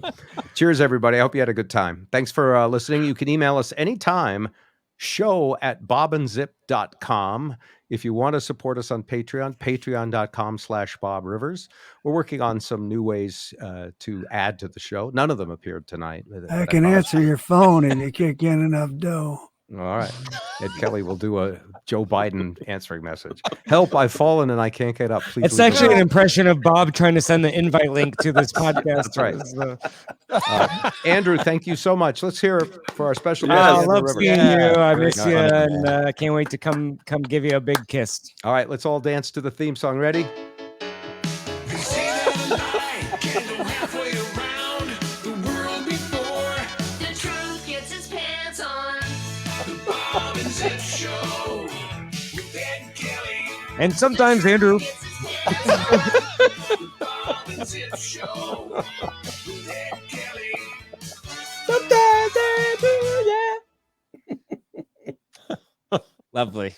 Cheers, everybody. I hope you had a good time. Thanks for listening. You can email us anytime, show@bobandzip.com. If you want to support us on Patreon, patreon.com/Bob Rivers. We're working on some new ways to add to the show. None of them appeared tonight. I can answer your phone and you can't get enough dough. All right. Ed Kelly will do a Joe Biden answering message. Help, I've fallen and I can't get up. Please. It's leave a actually an note. impression of Bob trying to send the invite link to this podcast. That's right. So- Andrew, thank you so much. Let's hear it for our special guest. I Andrew love Rivers. seeing you. I great miss you, fun, and man. I can't wait to come give you a big kiss. All right, let's all dance to the theme song. Ready? They say that a lie can't go halfway around the world before. The truth gets its pants on. The Bob and Zip Show with Ed Kelly. And sometimes Andrew. Gets its pants on. The Bob and Zip Show with Ed Kelly. Sometimes Andrew, yeah. Lovely.